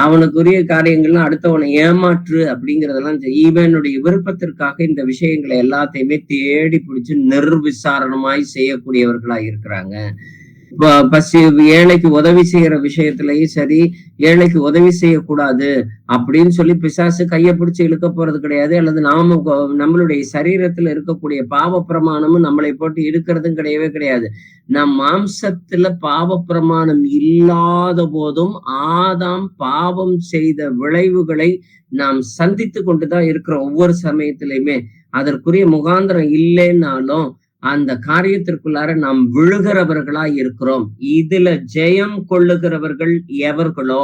அவனுக்குரிய காரியங்கள்லாம் அடுத்தவனை ஏமாற்று அப்படிங்கிறதெல்லாம் இவனுடைய விருப்பத்திற்காக இந்த விஷயங்களை எல்லாத்தையுமே தேடி பிடிச்சு நிர்விசாரணமாய் செய்யக்கூடியவர்களா இருக்கிறாங்க. ஏழைக்கு உதவி செய்யற விஷயத்திலயும் சரி, ஏழைக்கு உதவி செய்யக்கூடாது அப்படின்னு சொல்லி பிசாசு கையை பிடிச்சு இழுக்க போறது கிடையாது. அல்லது நம்மளுடைய சரீரத்துல இருக்கக்கூடிய பாவ பிரமாணமும் நம்மளை போட்டு இருக்கிறதும் கிடையவே கிடையாது. நம் மாம்சத்துல பாவ பிரமாணம் இல்லாத போதும் ஆதாம் பாவம் செய்த விளைவுகளை நாம் சந்தித்து கொண்டுதான் இருக்கிறோம். ஒவ்வொரு சமயத்திலையுமே அதற்குரிய முகாந்திரம் இல்லைன்னாலும் அந்த காரியத்திற்குள்ளார நாம் விழுகிறவர்களா இருக்கிறோம். இதுல ஜெயம் கொள்ளுகிறவர்கள் எவர்களோ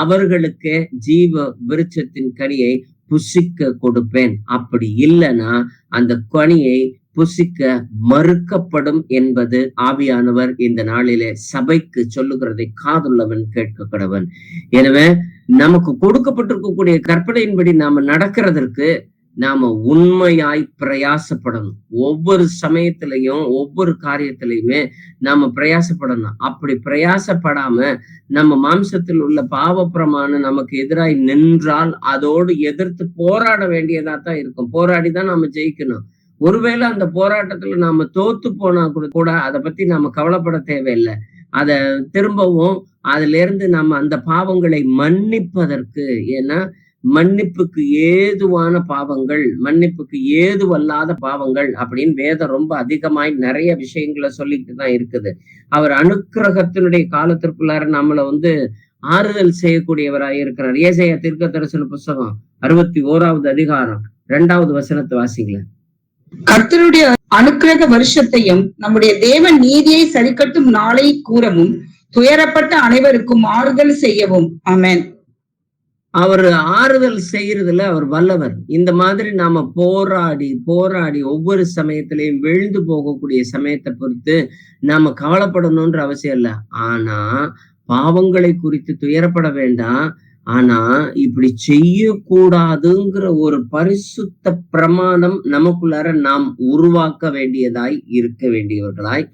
அவர்களுக்கு ஜீவ விருட்சத்தின் கனியை புசிக்க கொடுப்பேன். அப்படி இல்லைன்னா அந்த கனியை புசிக்க மறுக்கப்படும் என்பது ஆவியானவர் இந்த நாளிலே சபைக்கு சொல்லுகிறதை காதுள்ளவன் கேட்க கடவன். எனவே நமக்கு கொடுக்கப்பட்டிருக்கக்கூடிய கற்பனையின்படி நாம நடக்கிறதற்கு நாம உண்மையாய் பிரயாசப்படணும். ஒவ்வொரு சமயத்திலையும் ஒவ்வொரு காரியத்திலையுமே நாம பிரயாசப்படணும். அப்படி பிரயாசப்படாம நம்ம மாம்சத்தில் உள்ள பாவ பிரமாணம் நமக்கு எதிராய் நின்றால் அதோடு எதிர்த்து போராட வேண்டியதா தான் இருக்கும். போராடிதான் நாம ஜெயிக்கணும். ஒருவேளை அந்த போராட்டத்துல நாம தோத்து போனா கூட அதை பத்தி நாம கவலைப்பட தேவையில்லை. அத திரும்பவும் அதுல இருந்து நம்ம அந்த பாவங்களை மன்னிப்பதற்கு, ஏன்னா மன்னிப்புக்கு ஏதுவான பாவங்கள், மன்னிப்புக்கு ஏதுவல்லாத பாவங்கள் அப்படின்னு வேதம் ரொம்ப அதிகமாய் நிறைய விஷயங்களை சொல்லிட்டு தான் இருக்குது. அவர் அனுக்கிரகத்தினுடைய காலத்திற்குள்ளார நம்மள ஆறுதல் செய்யக்கூடியவராய் இருக்கிறார். ஏசாயா தீர்க்க தரிசன புஸ்தகம் 61வது அதிகாரம் 2வது வசனத்தை வாசிங்களேன். கர்த்தருடைய அனுக்கிரக வருஷத்தையும் நம்முடைய தேவன் நீதியை சரிக்கட்டும் நாளை கூறவும் துயரப்பட்ட அனைவருக்கும் ஆறுதல் செய்யவும். ஆமென். அவர் ஆறுதல் செய்யறதுல அவர் வல்லவர். இந்த மாதிரி நாம போராடி போராடி ஒவ்வொரு சமயத்திலையும் விழுந்து போகக்கூடிய சமயத்தை பொறுத்து நாம கவலைப்படணும்ன்ற அவசியம் இல்லை. ஆனா பாவங்களை குறித்து துயரப்பட வேண்டாம். ஆனா இப்படி செய்யக்கூடாதுங்கிற ஒரு பரிசுத்த பிரமாணம் நமக்குள்ளார நாம் உருவாக்க வேண்டியதாய் இருக்க வேண்டியவர்களாய்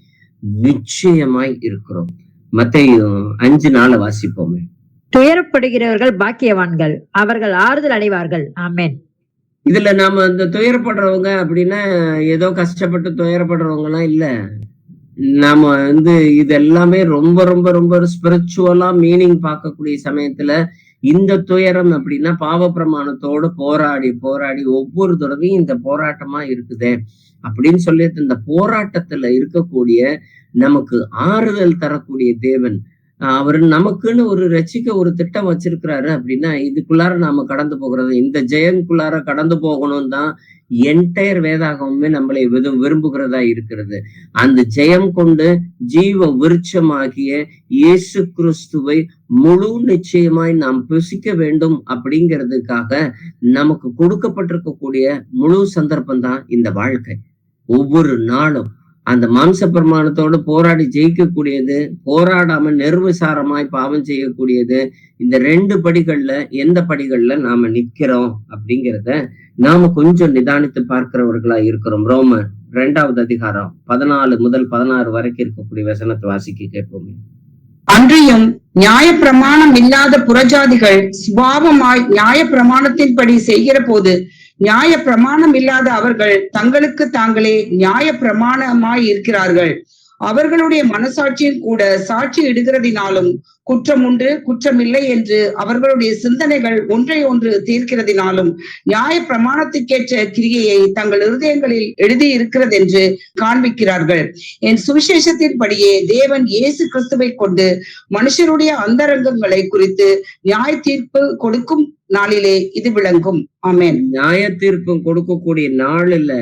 நிச்சயமாய் இருக்கிறோம். மத்தேயு 5:4 வாசிப்போமே. துயரப்படுகிறவர்கள் பாக்கியவான்கள், அவர்கள் ஆறுதல் அடைவார்கள். ஆமென். இதுல நாம இந்த துயரப்படுறவங்க அப்படின்னா ஏதோ கஷ்டப்பட்டு துயரப்படுறவங்க எல்லாம் இல்ல. நாம இது எல்லாமே ரொம்ப ரொம்ப ரொம்ப ஸ்பிரிச்சுவலா மீனிங் பார்க்கக்கூடிய சமயத்துல இந்த துயரம் அப்படின்னா பாவ பிரமாணத்தோடு போராடி போராடி ஒவ்வொரு தடவையும் இந்த போராட்டமா இருக்குதே அப்படின்னு சொல்லிட்டு இந்த போராட்டத்துல இருக்கக்கூடிய நமக்கு ஆறுதல் தரக்கூடிய தேவன் அவர் நமக்குன்னு ஒரு ரட்சிக்க ஒரு திட்டம் வச்சிருக்கிறாரு அப்படின்னா இதுக்குள்ளார நாம கடந்து போகிறது, இந்த ஜெயங்குள்ளார கடந்து போகணும் தான் என்டையர் வேதாகமுமே நம்மளை விரும்புகிறதா இருக்கிறது. அந்த ஜெயம் கொண்டு ஜீவ விருட்சமாகிய இயேசு கிறிஸ்துவை முழு நிச்சயமாய் நாம் புசிக்க வேண்டும் அப்படிங்கிறதுக்காக நமக்கு கொடுக்கப்பட்டிருக்கக்கூடிய முழு சந்தர்ப்பம் தான் இந்த வாழ்க்கை. ஒவ்வொரு நாளும் அந்த மாம்ச பிரமாணத்தோடு போராடி ஜெயிக்கக்கூடியது, போராடாம நிர்விசாரமாய் பாவம் செய்யக்கூடியது. இந்த 2 படிகள்ல எந்த படிகள்ல நாம நிக்கிறோம் அப்படிங்கிறத நாம கொஞ்சம் நிதானித்து பார்க்கிறவர்களா இருக்கிறோம். ரோமர் 2வது அதிகாரம் 14 முதல் 16 வரைக்கும் இருக்கக்கூடிய வசனத்தை வாசிக்க கேட்போமே. அன்றியும் நியாய பிரமாணம் இல்லாத புறஜாதிகள் சுபாவமாய் நியாய பிரமாணத்தின்படி செய்கிற போது நியாய பிரமாணம் இல்லாத அவர்கள் தங்களுக்கு தாங்களே நியாய பிரமாணமாய் இருக்கிறார்கள். அவர்களுடைய மனசாட்சியும் கூட சாட்சி இடுகிறதினாலும் குற்றம் உண்டு குற்றமில்லை என்று அவர்களுடைய சிந்தனைகள் ஒன்றை ஒன்று தீர்க்கிறதினாலும் நியாய பிரமாணத்திற்கேற்ற கிரியையை தங்கள் இருதயங்களில் எழுதி இருக்கிறது என்று காண்பிக்கிறார்கள். என் சுவிசேஷத்தின்படியே தேவன் இயேசு கிறிஸ்துவை கொண்டு மனுஷருடைய அந்தரங்கங்களை குறித்து நியாய தீர்ப்பு கொடுக்கும் நாளிலே இது விளங்கும். ஆமென். நியாய தீர்ப்பு கொடுக்கக்கூடிய நாளில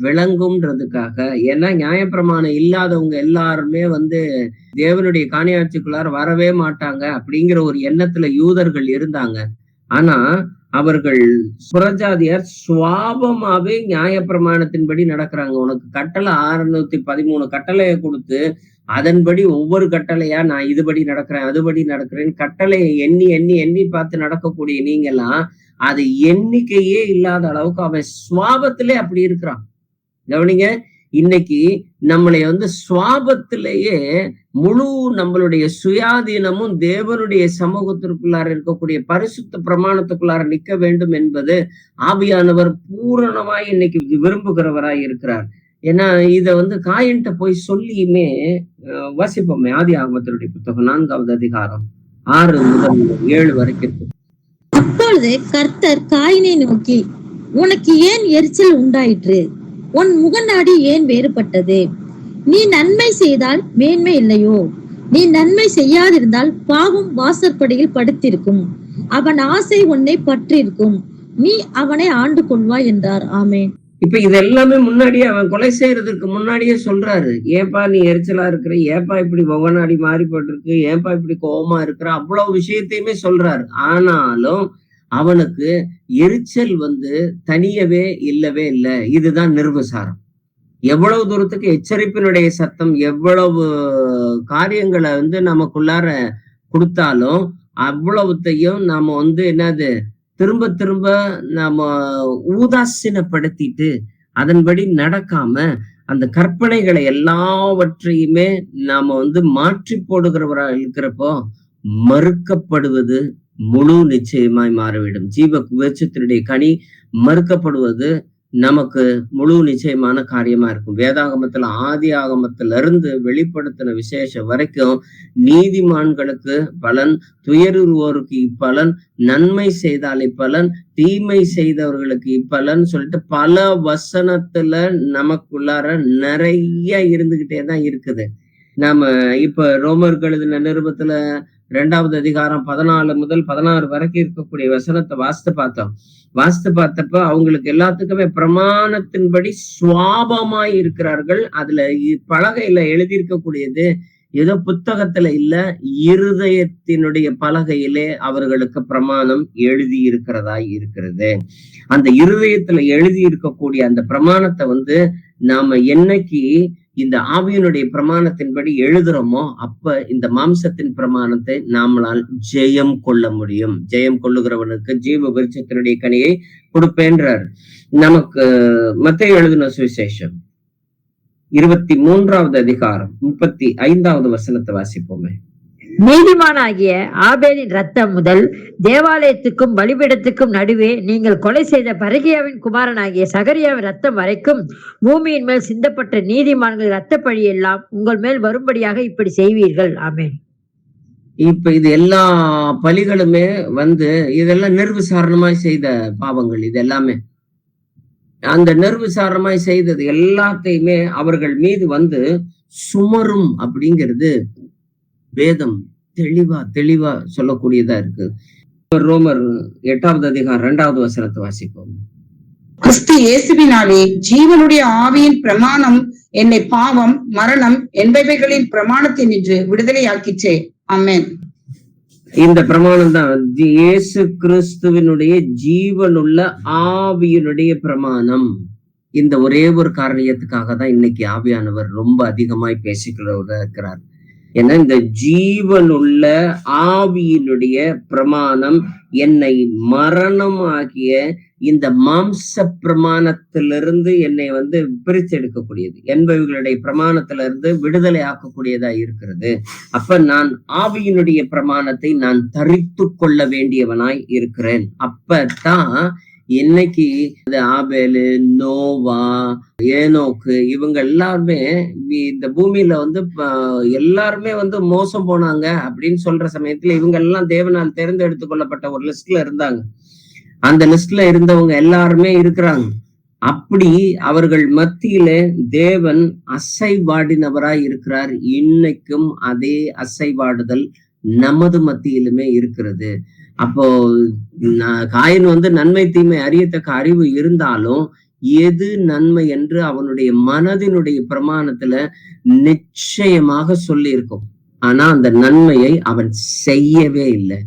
விளங்கும்ன்றதுக்காக, ஏன்னா நியாயப்பிரமாணம் இல்லாதவங்க எல்லாருமே தேவனுடைய காணியாட்சிக்குள்ளார வரவே மாட்டாங்க அப்படிங்கிற ஒரு எண்ணத்துல யூதர்கள் இருந்தாங்க. ஆனா அவர்கள் புறஜாதியார் சுவாபமாவே நியாயப்பிரமாணத்தின்படி நடக்கிறாங்க. உனக்கு கட்டளை 613 கட்டளையை கொடுத்து அதன்படி ஒவ்வொரு கட்டளையா நான் இதுபடி நடக்கிறேன் அதுபடி நடக்கிறேன் கட்டளையை எண்ணி எண்ணி எண்ணி பார்த்து நடக்கக்கூடிய நீங்கெல்லாம் அது எண்ணிக்கையே இல்லாத அளவுக்கு அவன் சுவாபத்திலே அப்படி இருக்கிறான். கவனிங்க, இன்னைக்கு நம்மளை சுவாபத்திலேயே முழு நம்மளுடைய சுயாதீனமும் தேவனுடைய சமூகத்திற்குள்ளார இருக்கக்கூடிய பரிசுத்த பிரமாணத்துக்குள்ளார நிற்க வேண்டும் என்பது ஆவியானவர் பூரணமாய் இன்னைக்கு விரும்புகிறவராய் இருக்கிறார். ஏன்னா இத காயின்ட்ட போய் சொல்லியுமே வாசிப்போமே. ஆதி ஆகமத்தினுடைய புத்தகம் 4வது அதிகாரம் 6 முதல் 7 வரைக்கும். அப்பொழுது கர்த்தர் காயினை நோக்கி, உனக்கு ஏன் எரிச்சல் உண்டாயிற்று? உன் முகநாடி ஏன் வேறுபட்டது? நீ நன்மை செய்தால் மேன்மை இல்லையோ? நீ நன்மை செய்யாதிருந்தால் பாவம் வாசற்படியில் படுத்திருக்கும். அவன் ஆசை உன்னை பற்றிருக்கும். நீ அவனை ஆண்டு கொள்வாய் என்றார். ஆமென். இப்ப இது எல்லாமே முன்னாடியே அவன் கொலை செய்யறதுக்கு முன்னாடியே சொல்றாரு. ஏன்பா நீ எரிச்சலா இருக்கிற, ஏன்பா இப்படி முகநாடி மாறிப்பட்டிருக்கு, ஏன்பா இப்படி கோபமா இருக்கிற, அவ்வளவு விஷயத்தையுமே சொல்றாரு. ஆனாலும் அவனுக்கு எரிச்சல் தனியவே இல்லவே இல்லை. இதுதான் நிர்விசாரம். எவ்வளவு தூரத்துக்கு எச்சரிப்பினுடைய சத்தம் எவ்வளவு காரியங்களை நமக்குள்ளார கொடுத்தாலும் அவ்வளவுத்தையும் நாம என்னது திரும்ப திரும்ப நாம ஊதாசீனப்படுத்திட்டு அதன்படி நடக்காம அந்த கற்பனைகளை எல்லாவற்றையுமே நாம மாற்றி போடுகிறவரா இருக்கிறப்போ மறுக்கப்படுவது முழு நிச்சயமாய் மாறிவிடும். ஜீவ விருட்சத்தினுடைய கனி மறுக்கப்படுவது நமக்கு முழு நிச்சயமான காரியமா இருக்கும். வேதாகமத்துல ஆதி ஆகமத்திலிருந்து வெளிப்படுத்தின விசேஷம் வரைக்கும் நீதிமான்களுக்கு பலன், துயருவோருக்கு இப்பலன், நன்மை செய்தால் இப்பலன், தீமை செய்தவர்களுக்கு இப்பலன் சொல்லிட்டு பல வசனத்துல நமக்குள்ளார நிறைய இருந்துகிட்டே தான் இருக்குது. நாம இப்ப ரோமர்கள் எழுதின நிருபத்துல 2வது அதிகாரம் 14 முதல் 16 வரைக்கும் இருக்கக்கூடிய வசனத்தை வாசித்து பார்த்தோம். வாஸ்து பார்த்தப்ப அவங்களுக்கு எல்லாத்துக்குமே பிரமாணத்தின்படி சுவாபமாய் இருக்கிறார்கள். அதுல பலகையில எழுதியிருக்கக்கூடியது ஏதோ புத்தகத்துல இல்ல, இருதயத்தினுடைய பலகையிலே அவர்களுக்கு பிரமாணம் எழுதி இருக்கிறதாய் இருக்கிறது. அந்த இருதயத்துல எழுதி இருக்கக்கூடிய அந்த பிரமாணத்தை நாம என்னைக்கு இந்த ஆவியினுடைய பிரமாணத்தின்படி எழுதுறோமோ அப்ப இந்த மாம்சத்தின் பிரமாணத்தை நாமளால் ஜெயம் கொள்ள முடியும். ஜெயம் கொள்ளுகிறவனுக்கு ஜீவ விருட்சத்தினுடைய கனியை கொடுப்பேன்றார். நமக்கு மத்தேயு எழுதின சுவிசேஷம் 23வது அதிகாரம் 35வது வசனத்தை வாசிப்போமே. நீதிமானாகிய ஆபேலின் ரத்தம் முதல் தேவாலயத்துக்கும் பலிபீடத்துக்கும் நடுவே நீங்கள் கொலை செய்த பரகியாவின் குமாரனாகிய சகரியாவின் ரத்தம் வரைக்கும் பூமியின் மேல் சிந்தப்பட்ட நீதிமான்கள் ரத்த பழி எல்லாம் உங்கள் மேல் வரும்படியாக இப்படி செய்வீர்கள். ஆமென். இப்ப இது எல்லா பலிகளுமே இதெல்லாம் நிர்விசாரணமாய் செய்த பாவங்கள். இது எல்லாமே அந்த நிர்விசாரணமாய் செய்தது எல்லாத்தையுமே அவர்கள் மீது சுமரும் அப்படிங்கிறது வேதம் தெளிவா சொல்லக்கூடியதா இருக்கு. ரோமர் 8வது அதிகாரம் 2வது வசனத்தை வாசிப்போம். கிறிஸ்து இயேசுவினாலே ஜீவனுடைய ஆவியின் பிரமாணம் என்னை பாவம் மரணம் என்பவைகளின் பிரமாணத்தினின்று விடுதலையாக்கிச்சே. ஆமென். இந்த பிரமாணம் தான் இயேசு கிறிஸ்துவினுடைய ஜீவனுள்ள ஆவியினுடைய பிரமாணம். இந்த ஒரே ஒரு காரணத்துக்காக தான் இன்னைக்கு ஆவியானவர் ரொம்ப அதிகமாய் பேசிக்கிறவராக இருக்கிறார். ஏன்னா இந்த ஜீவனுள்ள ஆவியினுடைய பிரமாணம் என்னை மரணமாகிய இந்த மாம்ச பிரமாணத்திலிருந்து என்னை பிரிச்செடுக்கக்கூடியது, என்பவர்களுடைய பிரமாணத்திலிருந்து விடுதலை ஆக்கக்கூடியதா இருக்கிறது. அப்ப நான் ஆவியினுடைய பிரமாணத்தை நான் தரித்து கொள்ள வேண்டியவனாய் இருக்கிறேன். அப்பதான் இன்னைக்கு ஆபேலு, நோவா, ஏனோக்கு இவங்க எல்லாருமே இந்த பூமியில எல்லாருமே மோசம் போனாங்க அப்படின்னு சொல்ற சமயத்துல இவங்க எல்லாம் தேவனால் தேர்ந்தெடுத்து கொள்ளப்பட்ட ஒரு லிஸ்ட்ல இருந்தாங்க. அந்த லிஸ்ட்ல இருந்தவங்க எல்லாருமே இருக்கிறாங்க. அப்படி அவர்கள் மத்தியில தேவன் அசைவாடினவராய் இருக்கிறார். இன்னைக்கும் அதே அசைவாடுதல் நமது மத்தியிலுமே இருக்கிறது. அப்போ காயின் நன்மை தீமை அறியத்தக்க அறிவு இருந்தாலும் எது நன்மை என்று அவனுடைய மனதினுடைய பிரமாணத்துல நிச்சயமாக சொல்லி இருக்கும். ஆனா அந்த நன்மையை அவன் செய்யவே இல்லை.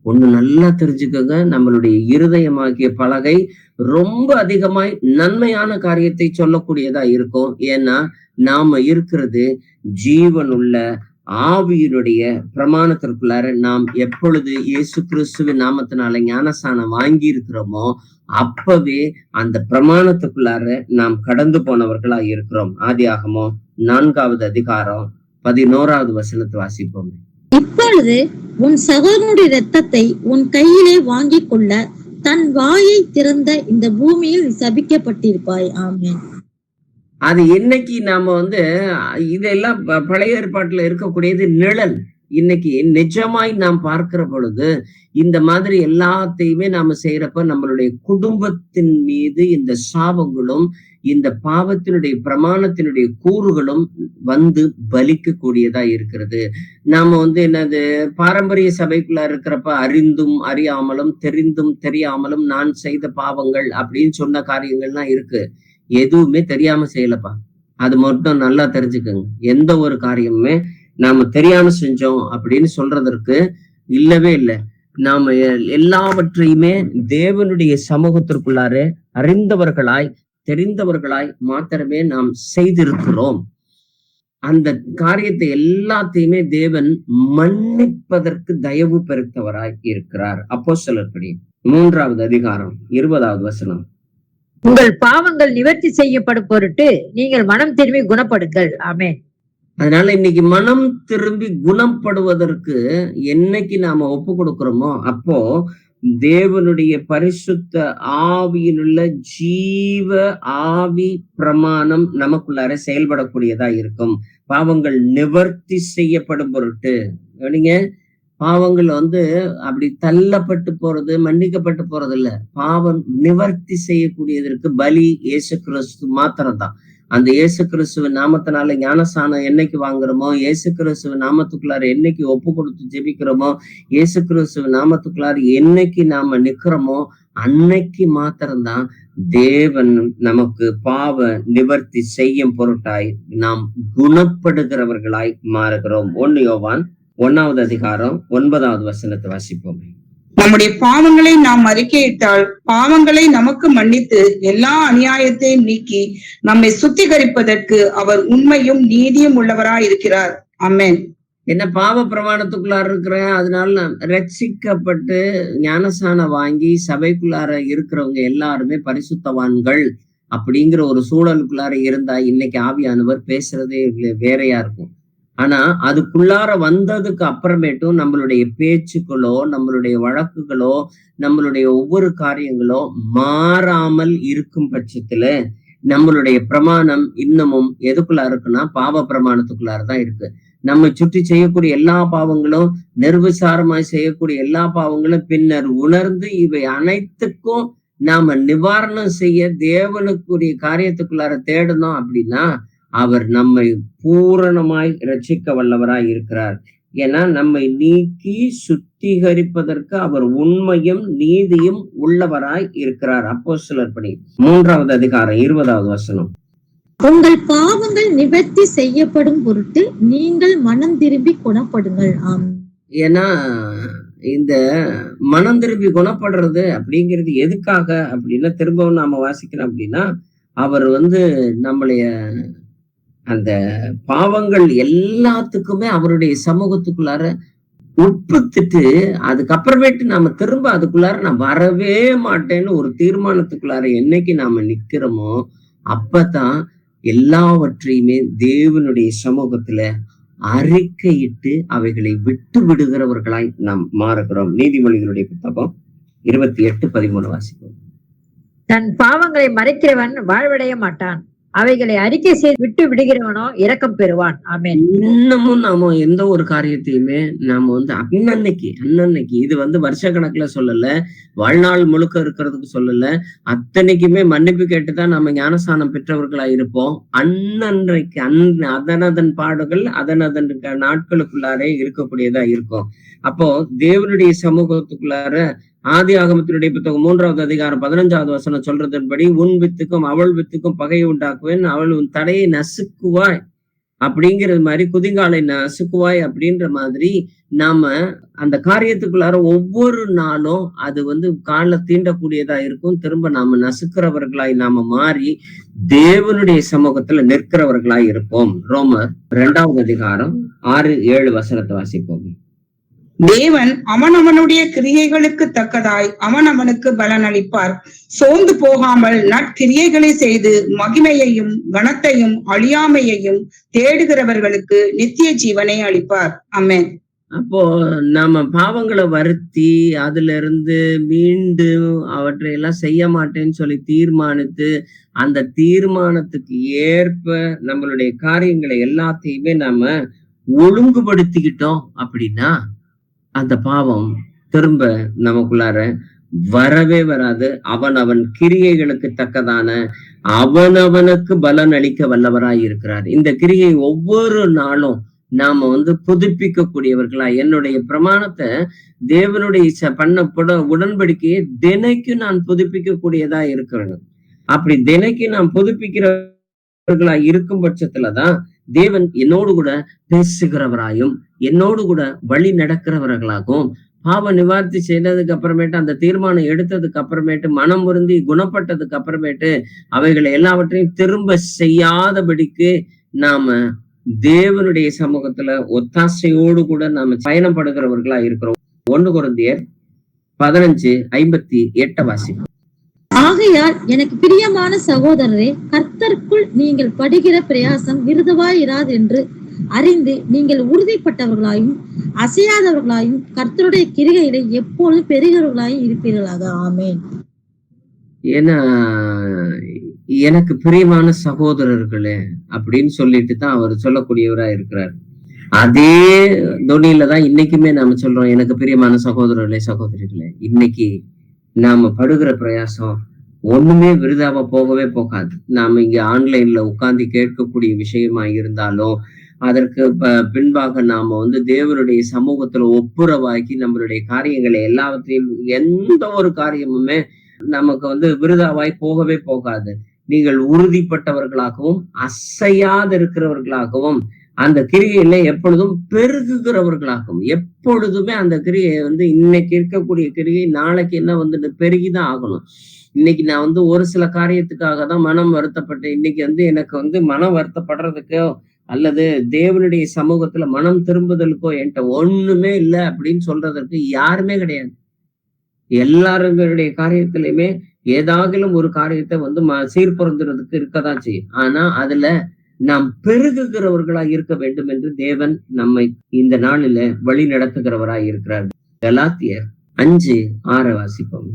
ஒண்ணு நல்லா தெரிஞ்சுக்கோங்க, நம்மளுடைய இருதயமாகிய பலகை ரொம்ப அதிகமாய் நன்மையான காரியத்தை சொல்லக்கூடியதா இருக்கும். ஏன்னா நாம இருக்கிறது ஜீவனுள்ள ஆவியினுடைய பிரமாணத்திற்குள்ளார நாம் எப்பொழுது இயேசு கிறிஸ்துவின் நாமத்தினால ஞானஸ்நானம் வாங்கி இருக்கிறோமோ அப்பவே அந்த பிரமாணத்துக்குள்ளார நாம் கடந்து போனவர்களா இருக்கிறோம். ஆதியாகமம் 4வது அதிகாரம் 11வது வசனத்தை வாசிப்போம். இப்பொழுது உன் சகோதரனுடைய இரத்தத்தை உன் கையிலே வாங்கி கொள்ள தன் வாயை திறந்த இந்த பூமியில் சபிக்கப்பட்டிருப்பாய். ஆமென். அது என்னைக்கு நாம இதெல்லாம் பழைய ஏற்பாட்டுல இருக்கக்கூடியது நிழல். இன்னைக்கு நிஜமாய் நாம் பார்க்கிற பொழுது இந்த மாதிரி எல்லாத்தையுமே நாம செய்யறப்ப நம்மளுடைய குடும்பத்தின் மீது இந்த சாபங்களும் இந்த பாவத்தினுடைய பிரமாணத்தினுடைய கூறுகளும் பலிக்க கூடியதா இருக்கிறது. நாம என்னது பாரம்பரிய சபைக்குள்ள இருக்கிறப்ப அறிந்தும் அறியாமலும் தெரிந்தும் தெரியாமலும் நான் செய்த பாவங்கள் அப்படின்னு சொன்ன காரியங்கள்லாம் இருக்கு. எதுவுமே தெரியாம செய்யலப்பா, அது மட்டும் நல்லா தெரிஞ்சுக்கோங்க. எந்த ஒரு காரியமுமே நாம தெரியாம செஞ்சோம் அப்படின்னு சொல்றதற்கு இல்லவே இல்லை. நாம எல்லாவற்றையுமே தேவனுடைய சமூகத்திற்குள்ளார அறிந்தவர்களாய் தெரிந்தவர்களாய் மாத்திரமே நாம் செய்திருக்கிறோம். அந்த காரியத்தை எல்லாத்தையுமே தேவன் மன்னிப்பதற்கு தயவு பெருத்தவராய் இருக்கிறார். அப்போஸ்தலர் 3வது அதிகாரம் 20வது வசனம். உங்கள் பாவங்கள் நிவர்த்தி செய்யப்படும் பொருட்டு நீங்கள் மனம் திரும்பி குணப்படுங்கள். ஆமென். அதனால இன்னைக்கு மனம் திரும்பி குணப்படுவதற்கு என்னைக்கு நாம ஒப்பு கொடுக்கிறோமோ அப்போ தேவனுடைய பரிசுத்த ஆவியிலுள்ள ஜீவ ஆவி பிரமாணம் நமக்குள்ளார செயல்படக்கூடியதா இருக்கும். பாவங்கள் நிவர்த்தி செய்யப்படும் பொருட்டு நீங்க பாவங்கள் அப்படி தள்ளப்பட்டு போறது, மன்னிக்கப்பட்டு போறது இல்ல. பாவம் நிவர்த்தி செய்யக்கூடியதற்கு பலி இயேசு கிறிஸ்து மாத்திரம் தான். அந்த இயேசு கிறிஸ்துவ நாமத்தினால ஞானஸ்நானம் என்னைக்கு வாங்குறோமோ, இயேசு கிறிஸ்துவ நாமத்துக்குள்ளார என்னைக்கு ஒப்பு கொடுத்து ஜெபிக்கிறோமோ, இயேசு கிறிஸ்துவ நாமத்துக்குள்ளார என்னைக்கு நாம நிக்கிறோமோ அன்னைக்கு மாத்திரம்தான் தேவன் நமக்கு பாவ நிவர்த்தி செய்யும் பொருட்டாய் நாம் குணப்படுகிறவர்களாய் மாறுகிறோம். 1 யோவான் 1வது அதிகாரம் 9வது வசனத்தை வாசிப்போம். நம்முடைய பாவங்களை நாம் அறிக்கையிட்டால் பாவங்களை நமக்கு மன்னித்து எல்லா அநியாயத்தையும் நீக்கி நம்மை சுத்திகரிப்பதற்கு அவர் உண்மையும் நீதியும் உள்ளவராய் இருக்கிறார். ஆமென். என்ன பாவ பிரமாணத்துக்குள்ளார இருக்கிறேன், அதனால நான் ரட்சிக்கப்பட்டு ஞானஸ்நானம் வாங்கி சபைக்குள்ளார இருக்கிறவங்க எல்லாருமே பரிசுத்தவான்கள் அப்படிங்கிற ஒரு சூழலுக்குள்ளார இருந்தா இன்னைக்கு ஆவியானவர் பேசுறதே வேறையா இருக்கும். ஆனா அதுக்குள்ளார வந்ததுக்கு அப்புறமேட்டும் நம்மளுடைய பேச்சுக்களோ, நம்மளுடைய வழக்குகளோ, நம்மளுடைய ஒவ்வொரு காரியங்களோ மாறாமல் இருக்கும் பட்சத்துல நம்மளுடைய பிரமாணம் இன்னமும் எதுக்குள்ள இருக்குன்னா பாவ பிரமாணத்துக்குள்ளாரதான் இருக்கு. நம்ம சுற்றி செய்யக்கூடிய எல்லா பாவங்களும், நிர்விசாரமாய் செய்யக்கூடிய எல்லா பாவங்களும் பின்னர் உணர்ந்து இவை அனைத்துக்கும் நாம நிவாரணம் செய்ய தேவனுக்குரிய காரியத்துக்குள்ளார தேடணும் அப்படின்னா அவர் நம்மை பூரணமாய் ரட்சிக்க வல்லவராய் இருக்கிறார். ஏன்னா நம்மை நீக்கி சுத்திகரிப்பதற்கு அவர் உண்மையும் நீதியும் உள்ளவராய் இருக்கிறார். அப்போஸ்தலர் பணி 3வது அதிகாரம் 20வது வசனம். உங்கள் பாவங்கள் நிவர்த்தி செய்யப்படும் பொருட்டு நீங்கள் மனம் திரும்பி குணப்படுங்கள். ஏன்னா இந்த மனம் திரும்பி குணப்படுறது அப்படிங்கிறது எதுக்காக அப்படின்னா, திரும்பவும் நாம வாசிக்கிறோம் அப்படின்னா, அவர் நம்மளைய அந்த பாவங்கள் எல்லாத்துக்குமே அவருடைய சமூகத்துக்குள்ளார உட்புத்துட்டு அதுக்கப்புறமேட்டு நாம திரும்ப அதுக்குள்ளார நான் வரவே மாட்டேன்னு ஒரு தீர்மானத்துக்குள்ளார என்னைக்கு நாம நிக்கிறோமோ அப்பதான் எல்லாவற்றையுமே தேவனுடைய சமூகத்துல அறிக்கையிட்டு அவைகளை விட்டு விடுகிறவர்களாய் நாம் மாறுகிறோம். நீதிமொழிகளுடைய புத்தகம் 28:13 வாசிப்போம். தன் பாவங்களை மறைக்கிறவன் வாழ்வடைய மாட்டான், அவைகளை அறிக்கை செய்து விட்டு விடுகிறவனோ இரக்கம் பெறுவான். ஆமென். இன்னமும் நாம எந்த ஒரு காரியத்தையுமே நாம அன்னன்னைக்கு இது வருஷ கணக்குல சொல்லல, வாழ்நாள் முழுக்க இருக்கிறதுக்கு சொல்லல, அத்தனைக்குமே மன்னிப்பு கேட்டுதான் நம்ம ஞானஸ்நானம் பெற்றவர்களா இருப்போம். அன்னன்றைக்கு அதனதன் பாடுகள் அதனதன் நாட்களுக்குள்ளாரே இருக்கக்கூடியதா இருக்கும். அப்போ தேவனுடைய சமூகத்துக்குள்ளார ஆதி ஆகமத்தினுடைய புத்தகம் 3வது அதிகாரம் 15வது வசனம் சொல்றதன்படி உன் வித்துக்கும் அவள் வித்துக்கும் பகையை உண்டாக்குவேன், அவள் உன் தடையை நசுக்குவாய் அப்படிங்கிறது மாதிரி, குதிங்காலை நசுக்குவாய் அப்படின்ற மாதிரி நாம அந்த காரியத்துக்குள்ளார ஒவ்வொரு நாளும் அது கால தீண்டக்கூடியதா இருக்கும். திரும்ப நாம நசுக்கிறவர்களாய் நாம மாறி தேவனுடைய சமூகத்துல நிற்கிறவர்களாய் இருப்போம். ரோமர் 2வது அதிகாரம் 6-7 வசனத்தை வாசிப்போம். தேவன் அவனவனுடைய கிரியைகளுக்கு தக்கதாய் அவனவனுக்கு பலன் அளிப்பார். சோர்ந்து போகாமல் நற்கிரியைகளை செய்து மகிமையையும் கனத்தையும் அழியாமையையும் தேடுகிறவர்களுக்கு நித்திய ஜீவனை அளிப்பார். ஆமென். அப்போ நம்ம பாவங்களை வருத்தி அதுல இருந்து மீண்டும் அவற்றையெல்லாம் செய்ய மாட்டேன்னு சொல்லி தீர்மானித்து அந்த தீர்மானத்துக்கு ஏற்ப நம்மளுடைய காரியங்களை எல்லாத்தையுமே நாம ஒழுங்குபடுத்திக்கிட்டோம் அப்படின்னா அந்த பாவம் திரும்ப நமக்குள்ளார வரவே வராது. அவன் கிரியைகளுக்கு தக்கதான அவனவனுக்கு பலன் அளிக்க வல்லவராய் இருக்கிறார். இந்த கிரியை ஒவ்வொரு நாளும் நாம புதுப்பிக்க கூடியவர்களா, என்னுடைய பிரமாணத்தை தேவனுடைய பண்ணப்பட உடன்படிக்கையை தினைக்கும் நான் புதுப்பிக்க கூடியதா இருக்கிறேன். அப்படி தினைக்கும் நான் புதுப்பிக்கிறவர்களா இருக்கும் பட்சத்துலதான் தேவன் என்னோடு கூட பேசுகிறவராயும் என்னோடு கூட வழி நடக்கிறவர்களாகவும், பாவ நிவார்த்தி செய்ததுக்கு அப்புறமேட்டு அந்த தீர்மானம் எடுத்ததுக்கு அப்புறமேட்டு மனம் வருந்தி குணப்பட்டதுக்கு அப்புறமேட்டு அவைகளை எல்லாவற்றையும் திரும்ப செய்யாதபடிக்கு நாம தேவனுடைய சமூகத்துல ஒத்தாசையோடு கூட நாம பயணப்படுகிறவர்களா இருக்கிறோம். 1 கொரிந்தியர் 15:58 வாசிப்போம். ஆகையால் எனக்கு பிரியமான சகோதரரே, கர்த்தருக்குள் நீங்கள் படுகிற பிரயாசம் விருதவாய் இராது என்று அறிந்து நீங்கள் உறுதிப்பட்டவர்களாயும் அசையாதவர்களாயும் கர்த்தருடைய கிரிகையில எப்பொழுதும் பெறுகிறவர்களாயும் இருப்பீர்களாக. ஆமென். ஏன்னா எனக்கு பிரியமான சகோதரர்களே அப்படின்னு சொல்லிட்டு தான் அவர் சொல்லக்கூடியவரா இருக்கிறார். அதே தொனியில தான் இன்னைக்குமே நாம சொல்றோம், எனக்கு பிரியமான சகோதரர்களே சகோதரிகளே. இன்னைக்கு நாம படுகிற பிரயாசம் ஒண்ணுமே விருதாவா போகவே போகாது. நாம இங்க ஆன்லைன்ல உட்கார்ந்து கேட்கக்கூடிய விஷயமா இருந்தாலும் அதற்கு பின்பாக நாம தேவனுடைய சமூகத்துல ஒப்புரவாக்கி நம்மளுடைய காரியங்களை எல்லாவற்றையும் எந்த ஒரு காரியமுமே நமக்கு விருதாவாய் போகவே போகாது. நீங்கள் உறுதிப்பட்டவர்களாகவும் அசையாதிருக்கிறவர்களாகவும் அந்த கிரியையில எப்பொழுதும் பெருகுகிறவர்களாகவும், எப்பொழுதுமே அந்த கிரியை இன்னைக்கு இருக்கக்கூடிய கிரியை நாளைக்கு என்ன பெருகிதான் ஆகணும். இன்னைக்கு நான் ஒரு சில காரியத்துக்காக தான் மனம் வருத்தப்பட்டேன். இன்னைக்கு எனக்கு மனம் வருத்தப்படுறதுக்கோ அல்லது தேவனுடைய சமூகத்துல மனம் திரும்புதலுக்கோ என்கிட்ட ஒண்ணுமே இல்லை அப்படின்னு சொல்றதற்கு யாருமே கிடையாது. எல்லாருடைய காரியத்திலயுமே ஏதாகிலும் ஒரு காரியத்தை சீர்பொருந்துறதுக்கு இருக்கதான் செய்யும். ஆனா அதுல நாம் பெருகுகிறவர்களாய் இருக்க வேண்டும் என்று தேவன் நம்மை இந்த நாளில வழி நடத்துகிறவராய் இருக்கிறார். கலாத்தியர் 5:6 வாசிப்போம்.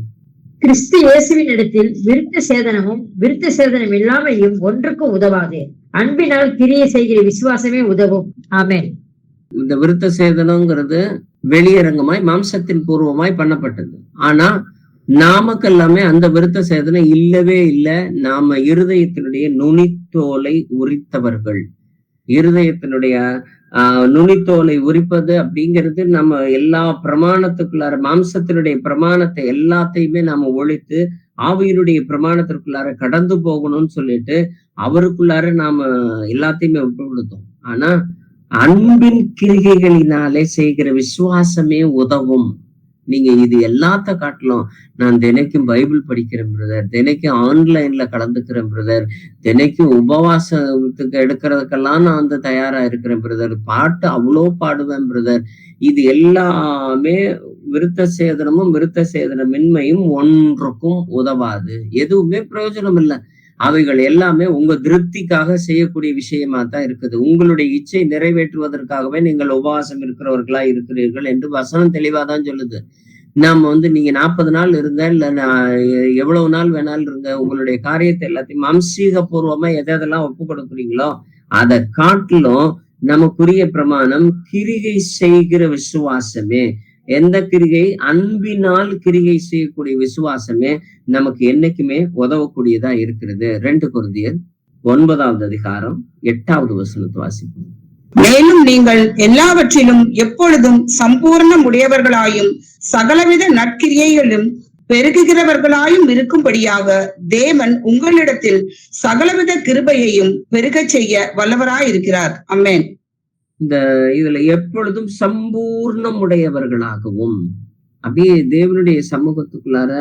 கிறிஸ்து இயேசுவின் இடத்தில் விருத்த சேதனமும் விருத்த சேதனம் இல்லாமையும் ஒன்றுக்கும் உதவாது. அன்பினால் கிரியை செய்கிற விசுவாசமே உதவும். ஆமென். இந்த விருத்த சேதனம்ங்கிறது வெளியரங்கமாய் மாம்சத்தின் பூர்வமாய் பண்ணப்பட்டது. ஆனா நமக்கு எல்லாமே அந்த விருத்த சேதனை இல்லவே இல்லை. நாம இருதயத்தினுடைய நுனித்தோலை உரித்தவர்கள். இருதயத்தினுடைய நுனித்தோலை உரிப்பது அப்படிங்கிறது நம்ம எல்லா பிரமாணத்துக்குள்ளார, மாம்சத்தினுடைய பிரமாணத்தை எல்லாத்தையுமே நாம ஒழித்து ஆவியினுடைய பிரமாணத்திற்குள்ளார கடந்து போகணும்னு சொல்லிட்டு அவருக்குள்ளார நாம எல்லாத்தையுமே விட்டுவிடுத்தோம். ஆனா அன்பின் கிரிகைகளினாலே செய்கிற விசுவாசமே உதவும். நீங்க இது எல்லாத்த காட்டிலும் நான் தினைக்கும் பைபிள் படிக்கிறேன் பிரதர், தினைக்கும் ஆன்லைன்ல கலந்துக்கிறேன் பிரதர், தினைக்கும் உபவாசத்துக்கு எடுக்கிறதுக்கெல்லாம் நான் தயாரா இருக்கிறேன் பிரதர், பாட்டு அவ்வளோ பாடுவேன் பிரதர், இது எல்லாமே விருத்த சேதனமும் விருத்த சேதனமின்மையும் ஒன்றுக்கும் உதவாது. எதுவுமே பிரயோஜனம் இல்லை. அவைகள் எல்லாமே உங்க திருப்திக்காக செய்யக்கூடிய விஷயமா தான் இருக்குது. உங்களுடைய இச்சை நிறைவேற்றுவதற்காகவே நீங்கள் உபவாசம் இருக்கிறவர்களா இருக்கிறீர்கள் என்று வசனம் தெளிவாதான் சொல்லுது. நாம நீங்க 40 நாள் இருங்க, இல்ல எவ்வளவு நாள் வேணாலும் இருங்க, உங்களுடைய காரியத்தை எல்லாத்தையும் மாம்சீக பூர்வமா எதெல்லாம் ஒப்பு கொடுக்குறீங்களோ அதை காட்டிலும் நமக்குரிய பிரமாணம் கிரிகை செய்கிற விசுவாசமே. எந்த கிரிகை? அன்பினால் கிரிகை செய்யக்கூடிய விசுவாசமே நமக்கு என்னைக்குமே உதவக்கூடியதா இருக்கிறது. 2 கொரிந்தியர் 9:8 வசனத்தை வாசிப்போம். மேலும் நீங்கள் எல்லாவற்றிலும் எப்பொழுதும் சம்பூர்ணம் உடையவர்களாயும் சகலவித நற்கிரியைகளும் பெருகுகிறவர்களாயும் இருக்கும்படியாக தேவன் உங்களிடத்தில் சகலவித கிருபையையும் பெருகச் செய்ய வல்லவராயிருக்கிறார். ஆமென். இதுல எப்பொழுதும் சம்பூர்ணம் உடையவர்களாகவும், அப்படியே தேவனுடைய சமூகத்துக்குள்ளார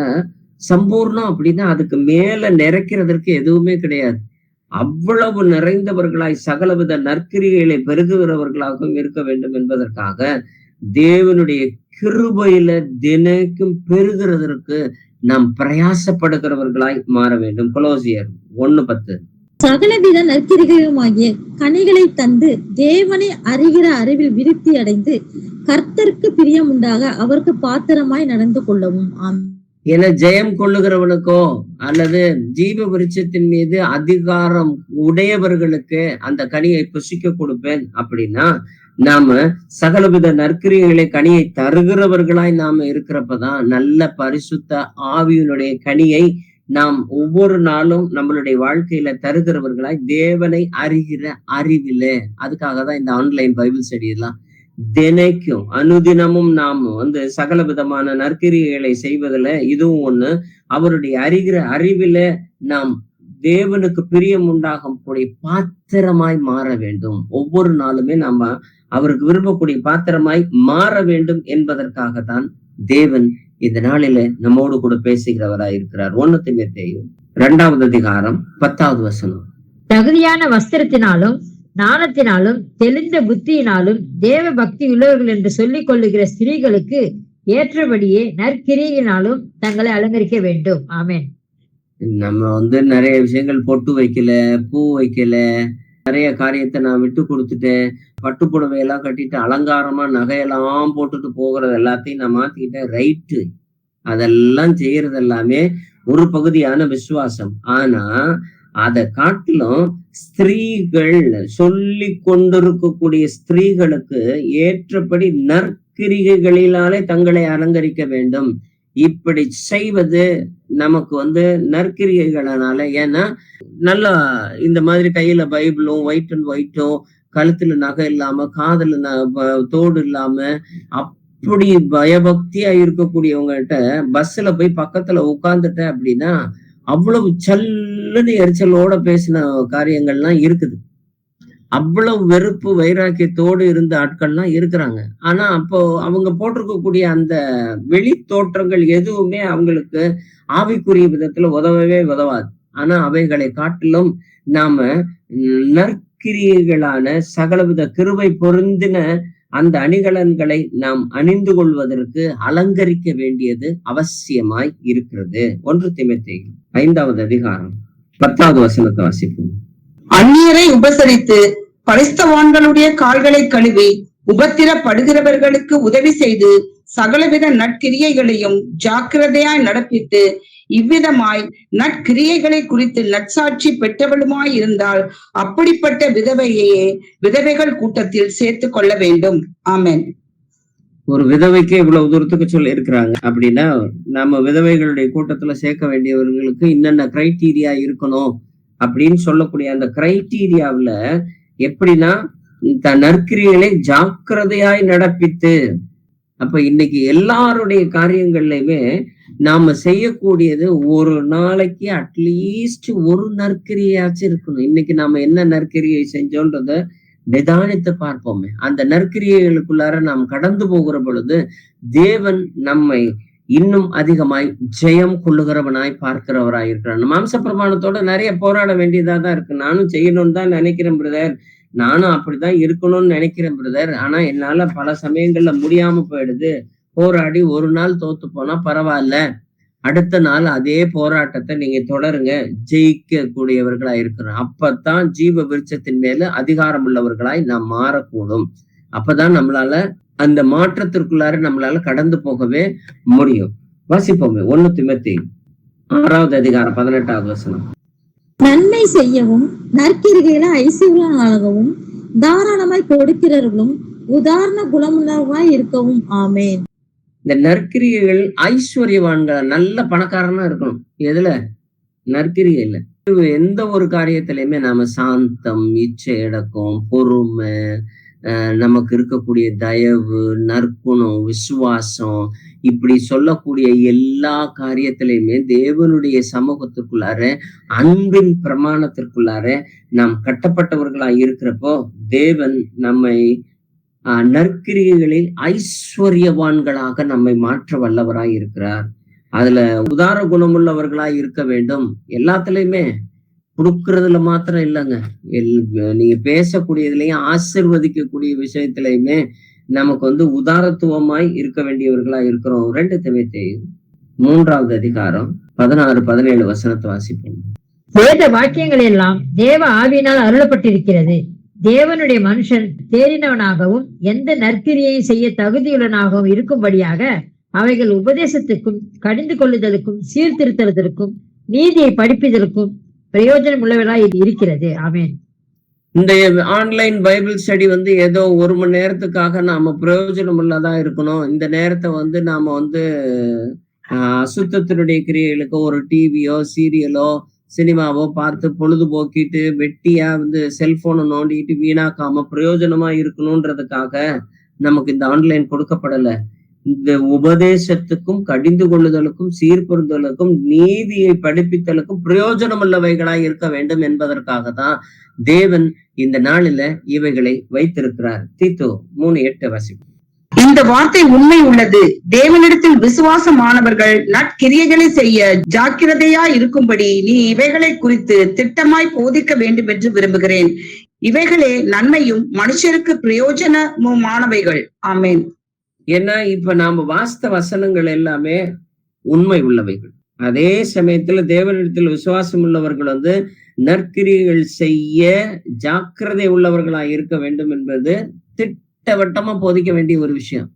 சம்பூர்ணம் அப்படின்னா அதுக்கு மேல நிறைக்கிறதற்கு எதுவுமே கிடையாது. அவ்வளவு நிறைந்தவர்களாய் சகலவித நற்கிரிகளை பெருகுகிறவர்களாகவும் இருக்க வேண்டும் என்பதற்காக தேவனுடைய கிருபையில தினைக்கும் பெருகிறதற்கு நாம் பிரயாசப்படுகிறவர்களாய் மாற வேண்டும். கொலோசியர் 1:10. சகலவித நற்கிரிகளுமாகிய கனிகளை தந்து தேவனை அறிகிற அறிவில் விருத்தி அடைந்து கர்த்தருக்கு பிரியம் உண்டாக அவருக்கு பாத்திரமாய் நடந்து கொள்ளவும். என ஜெயம் கொள்ளுகிறவனுக்கோ அல்லது ஜீவ விருட்சத்தின் மீது அதிகாரம் உடையவர்களுக்கு அந்த கனியை புசிக்க கொடுப்பேன் அப்படின்னா, நாம சகலவித நற்கிரிகளை கனியை தருகிறவர்களாய் நாம இருக்கிறப்பதான் நல்ல பரிசுத்த ஆவியினுடைய கனியை நாம் ஒவ்வொரு நாளும் நம்மளுடைய வாழ்க்கையில தருகிறவர்களாய் தேவனை அறிகிற அறிவிலே. அதுக்காக தான் இந்த ஆன்லைன் பைபிள் ஸ்டடி எல்லாம் தினைக்கும் அனுதினமும் நாம் சகல விதமான நற்கிரிகளை செய்வதில் இதுவும் ஒண்ணு. அவருடைய அறிகிற அறிவில நாம் தேவனுக்கு பிரியம் உண்டாகும் கூடிய பாத்திரமாய் மாற வேண்டும். ஒவ்வொரு நாளுமே நாம அவருக்கு விரும்பக்கூடிய பாத்திரமாய் மாற வேண்டும் என்பதற்காகத்தான் தேவன் இந்த நாளில நம்மோடு கூட பேசுகிறவராய் இருக்கிறார். 1 தீமோத்தேயு 2:10 வசனம். தகுதியான வஸ்திரத்தினாலும் ஞானத்தினாலும் தெளிந்த புத்தியினாலும் தேவ பக்தி உள்ளவர்கள் என்று சொல்லிக் கொள்ளுகிற ஸ்திரீகளுக்கு ஏற்றபடியே நற்கிரியினாலும் தங்களை அலங்கரிக்க வேண்டும். ஆமென். நம்ம நிறைய விஷயங்கள் பொட்டு வைக்கல, பூ வைக்கல, நிறைய காரியத்தை நான் விட்டு கொடுத்துட்டேன். பட்டு புடவையெல்லாம் கட்டிட்டு அலங்காரமா நகையெல்லாம் போட்டுட்டு போகிறது எல்லாத்தையும் நான் மாத்திக்கிட்டேன். ரைட்டு, அதெல்லாம் செய்யறது எல்லாமே ஒரு பகுதியான விசுவாசம். ஆனா அதை காட்டிலும் ஸ்திரீகள் சொல்லி கொண்டிருக்கக்கூடிய ஸ்திரீகளுக்கு ஏற்றபடி நற்கிரிகைகளினாலே தங்களை அலங்கரிக்க வேண்டும். இப்படி செய்வது நமக்கு நற்கிரிகைகளனால. ஏன்னா நல்லா இந்த மாதிரி கையில பைபிளும் ஒயிட் அண்ட் ஒயிட்டும், கழுத்துல நகை இல்லாம, காதுல தோடு இல்லாம, இப்படி பயபக்தியா இருக்கக்கூடியவங்ககிட்ட பஸ்ல போய் பக்கத்துல உட்கார்ந்துட்ட அப்படின்னா அவ்வளவு சல்லுன்னு எரிச்சலோட பேசின காரியங்கள்லாம் இருக்குது. அவ்வளவு வெறுப்பு வைராக்கியத்தோடு இருந்த ஆட்கள்லாம் இருக்கிறாங்க. ஆனா அப்போ அவங்க போட்டிருக்கக்கூடிய அந்த வெளி தோற்றங்கள் எதுவுமே அவங்களுக்கு ஆவிக்குரிய விதத்துல உதவவே உதவாது. ஆனா அவைகளை காட்டிலும் நாம நற்கிரியைகளான சகலவித கிருபை பொருந்தின அந்த அணிகலன்களை நாம் அணிந்து கொள்வதற்கு அலங்கரிக்க வேண்டியது அவசியமாய் இருக்கிறது. 1 தீமோத்தேயு 5வது அதிகாரம் 10வது வசனத்தை வாசிப்போம். அந்நியரை உபசரித்து பரிசுத்தவான்களுடைய கால்களை கழுவி உபத்திரப்படுகிறவர்களுக்கு உதவி செய்து சகலவித நற்கிரியைகளையும் ஜாக்கிரதையாய் நடப்பித்து இவ்விதமாய் நற்கிரியைகளை குறித்து நற்சாட்சி பெற்றவளுமாய் இருந்தால் அப்படிப்பட்ட விதவையையே விதவைகள் கூட்டத்தில் சேர்த்து கொள்ள வேண்டும். ஆமென். ஒரு விதவைக்கு இவ்வளவு தூரத்துக்கு சொல்லி இருக்கிறாங்க அப்படின்னா நம்ம விதவைகளுடைய கூட்டத்துல சேர்க்க வேண்டியவர்களுக்கு என்னென்ன கிரைட்டீரியா இருக்கணும் அப்படின்னு சொல்லக்கூடிய அந்த கிரைட்டீரியாவுல எப்படின்னா நற்கிரியைகளை ஜாக்கிரதையாய் நடப்பித்து. அப்ப இன்னைக்கு எல்லாருடைய காரியங்கள்லயுமே நாம செய்யக்கூடியது ஒரு நாளைக்கு அட்லீஸ்ட் ஒரு நற்கிரியாச்சும் இருக்கணும். இன்னைக்கு நாம என்ன நற்கிரியை செஞ்சோன்றத நிதானித்து பார்ப்போமே. அந்த நற்கிரியைகளுக்குள்ளார நாம் கடந்து போகிற பொழுது தேவன் நம்மை இன்னும் அதிகமாய் ஜெயம் கொள்ளுகிறவனாய் பார்க்கிறவராய் இருக்கிறான். மாம்ச பிரமாணத்தோட நிறைய போராட வேண்டியதா தான் இருக்கு. நானும் செய்யணும்னு தான் நினைக்கிறேன் பிரதர், நானும் அப்படிதான் இருக்கணும்னு நினைக்கிறேன் பிரதர். ஆனா என்னால பல சமயங்கள்ல முடியாம போயிடுது. போராடி ஒரு நாள் தோத்து போனா பரவாயில்ல, அடுத்த நாள் அதே போராட்டத்தை நீங்க தொடருங்க, ஜெயிக்க கூடியவர்களாய் இருக்கிறோம். அப்பதான் ஜீவ விருட்சத்தின் மேல அதிகாரம் உள்ளவர்களாய் நாம் மாறக்கூடும். அப்பதான் நம்மளால அந்த மாற்றத்திற்குள்ளார நம்மளால கடந்து போகவே முடியும். வாசிப்போமே 1 தீமோத்தேயு 6வது அதிகாரம் 18வது வசனம். நன்மை செய்யவும் நற்கிரிகைகளை ஐஸ்வர்யமாகவும் தாராளமாய் கொடுக்கிறவர்களும் உதாரண குணமுள்ளவராய் இருக்கவும். ஆமேன். இந்த நற்கிரிகைகள் ஐஸ்வர்யவான்கள் நல்ல பணக்காரனா இருக்கணும். எதுல? நற்கிரிகை இல்ல. எந்த ஒரு காரியத்திலயுமே நாம சாந்தம், இச்சை அடக்கம், பொறுமை, நமக்கு இருக்கக்கூடிய தயவு, நற்குணம், விசுவாசம், இப்படி சொல்லக்கூடிய எல்லா காரியத்திலையுமே தேவனுடைய சமூகத்திற்குள்ளார அன்பின் பிரமாணத்திற்குள்ளார நாம் கட்டப்பட்டவர்களாய் இருக்கிறப்போ தேவன் நம்மை நற்கிரியைகளில் ஐஸ்வர்யவான்களாக நம்மை மாற்ற வல்லவராய் இருக்கிறார். அதுல உதார குணமுள்ளவர்களாய் இருக்க வேண்டும். எல்லாத்துலயுமே கொடுக்கறதுல மாத்திரம் இல்லைங்க, நீங்க பேசக்கூடியதுலயும் ஆசீர்வதிக்கக்கூடிய விஷயத்திலயுமே நமக்கு உதாரத்துவமாய் இருக்க வேண்டியவர்களா இருக்கிறோம். 2 தீமோத்தேயு 3வது அதிகாரம் 16-17 வசனத்தை வாசிப்போம். வேத வாக்கியங்கள் எல்லாம் தேவ ஆவியினால் அருளப்பட்டிருக்கிறது. தேவனுடைய மனுஷன் தேறினவனாகவும் எந்த நற்கிரியையும் செய்ய தகுதியுள்ளனாகவும் இருக்கும்படியாக அவைகள் உபதேசத்துக்கும் கடிந்து கொள்ளுதலுக்கும் சீர்திருத்தலுக்கும் நீதியை படிப்பதற்கும் பிரயோஜனம் உள்ளவர்களாய் இருக்கிறது. ஆமென். இந்த ஆன்லைன் பைபிள் ஸ்டடி ஏதோ 1 மணி நேரத்துக்காக நாம பிரயோஜனம் உள்ளதா இருக்கணும். இந்த நேரத்தை நாம அசுத்தத்தினுடைய கிரியைகளுக்கு ஒரு டிவியோ சீரியலோ சினிமாவோ பார்த்து பொழுதுபோக்கிட்டு வெட்டியா செல்போனை நோண்டிட்டு வீணாக்காம பிரயோஜனமா இருக்கணும்ன்றதுக்காக நமக்கு இந்த ஆன்லைன் கொடுக்கப்படல. இந்த உபதேசத்துக்கும் கடிந்து கொள்ளுதலுக்கும் சீர்பொருந்துதலுக்கும் நீதியை படிப்பித்தலுக்கும் பிரயோஜனம் உள்ளவைகளாய் இருக்க வேண்டும் என்பதற்காக தான் தேவன் இந்த நாளில இவைகளை வைத்திருக்கிறார். தீத்து 3:8 வாசிப்போம். இந்த வார்த்தை உண்மை உள்ளது. தேவனிடத்தில் விசுவாசமானவர்கள் நற்கிரியைகளை செய்ய ஜாக்கிரதையா இருக்கும்படி நீ இவைகளை குறித்து திட்டமாய் போதிக்க வேண்டும் என்று விரும்புகிறேன். இவைகளே நன்மையும் மனுஷருக்கு பிரயோஜனமுமானவைகள். ஆமென். ஏன்னா இப்ப நாம வாஸ்த வசனங்கள் எல்லாமே உண்மை உள்ளவைகள். அதே சமயத்துல தேவனிடத்தில் விசுவாசம் உள்ளவர்கள் நற்கிரியைகள் செய்ய ஜாக்கிரதை உள்ளவர்களா இருக்க வேண்டும் என்பது திட்டவட்டமா போதிக்க வேண்டிய ஒரு விஷயம்.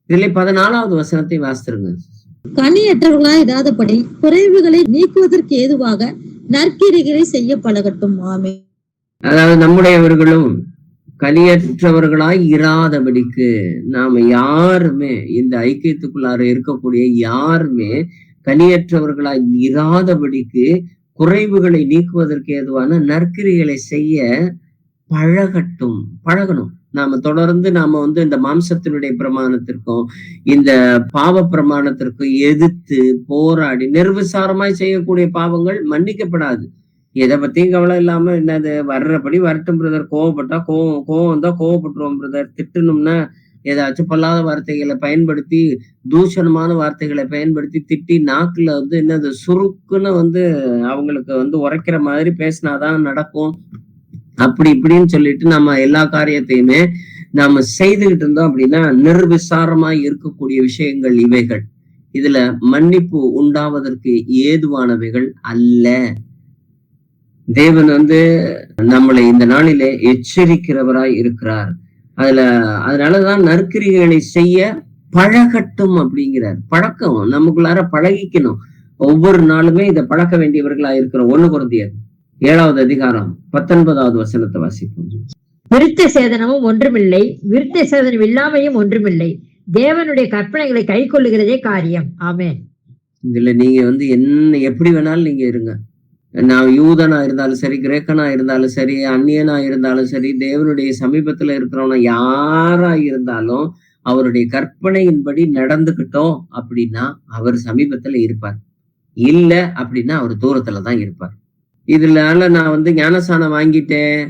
இதுல 14வது வசனத்தை வாசிருங்க. கனியற்றவர்களாய் இராதபடி குறைவுகளை நீக்குவதற்கு ஏதுவாக நற்கிரிகளை செய்ய பழகட்டும். ஆமென். அதாவது நம்முடையவர்களும் கனியற்றவர்களாய் இராதபடிக்கு நாம யாருமே இந்த ஐக்கியத்துக்குள்ளார இருக்கக்கூடிய யாருமே கனியற்றவர்களாய் இராதபடிக்கு குறைவுகளை நீக்குவதற்கு ஏதுவான நற்கிரிகளை செய்ய பழகட்டும். பழகணும். நாம தொடர்ந்து இந்த மாம்சத்தினுடைய பிரமாணத்திற்கும் இந்த பாவ பிரமாணத்திற்கும் எதிர்த்து போராடி நிர்விசாரமாய் செய்யக்கூடிய பாவங்கள் மன்னிக்கப்படாது. எதை பத்தியும் கவலை இல்லாம என்னது வர்றபடி வரட்டும் பிரதர், கோவப்பட்டா கோவம் தான் கோவப்பட்டுருவோம் பிரதர், திட்டணும்னா ஏதாச்சும் பொல்லாத வார்த்தைகளை பயன்படுத்தி தூஷணமான வார்த்தைகளை பயன்படுத்தி திட்டி நாக்குல என்னது சுருக்குன்னு அவங்களுக்கு உரைக்கிற மாதிரி பேசினாதான் நடக்கும். அப்படி இப்படின்னு சொல்லிட்டு நம்ம எல்லா காரியத்தையுமே நாம செய்துகிட்டு இருந்தோம் அப்படின்னா நிர்விசாரமாய் இருக்கக்கூடிய விஷயங்கள் இவைகள். இதுல மன்னிப்பு உண்டாவதற்கு ஏதுவானவைகள் அல்ல. தேவன் நம்மளை இந்த நாளிலே எச்சரிக்கிறவராய் இருக்கிறார். அதனாலதான் நற்கிரிகளை செய்ய பழகட்டும் அப்படிங்கிறார். பழக்கம் நமக்குள்ளார பழகிக்கணும். ஒவ்வொரு நாளுமே இதை பழக்க வேண்டியவர்களா இருக்கிறோம். 1 கொரிந்தியர் 7வது அதிகாரம் 19வது வசனத்தை வாசிப்போம். விருத்த சேதனமும் ஒன்றுமில்லை, விருத்த சேதனம் இல்லாமையும் ஒன்றுமில்லை, தேவனுடைய கற்பனைகளை கை கொள்ளுகிறதே காரியம். ஆமென். இதுல நீங்க என்ன எப்படி வேணாலும் நீங்க இருங்க. நான் யூதனா இருந்தாலும் சரி, கிரேக்கனா இருந்தாலும் சரி, அந்நியனா இருந்தாலும் சரி, தேவனுடைய சமீபத்துல இருக்கிறவனா யாரா இருந்தாலும் அவருடைய கற்பனையின்படி நடந்துகிட்டோம் அப்படின்னா அவர் சமீபத்துல இருப்பார். இல்ல அப்படின்னா அவர் தூரத்துலதான் இருப்பார். இதனால நான் ஞானசானம் வாங்கிட்டேன்,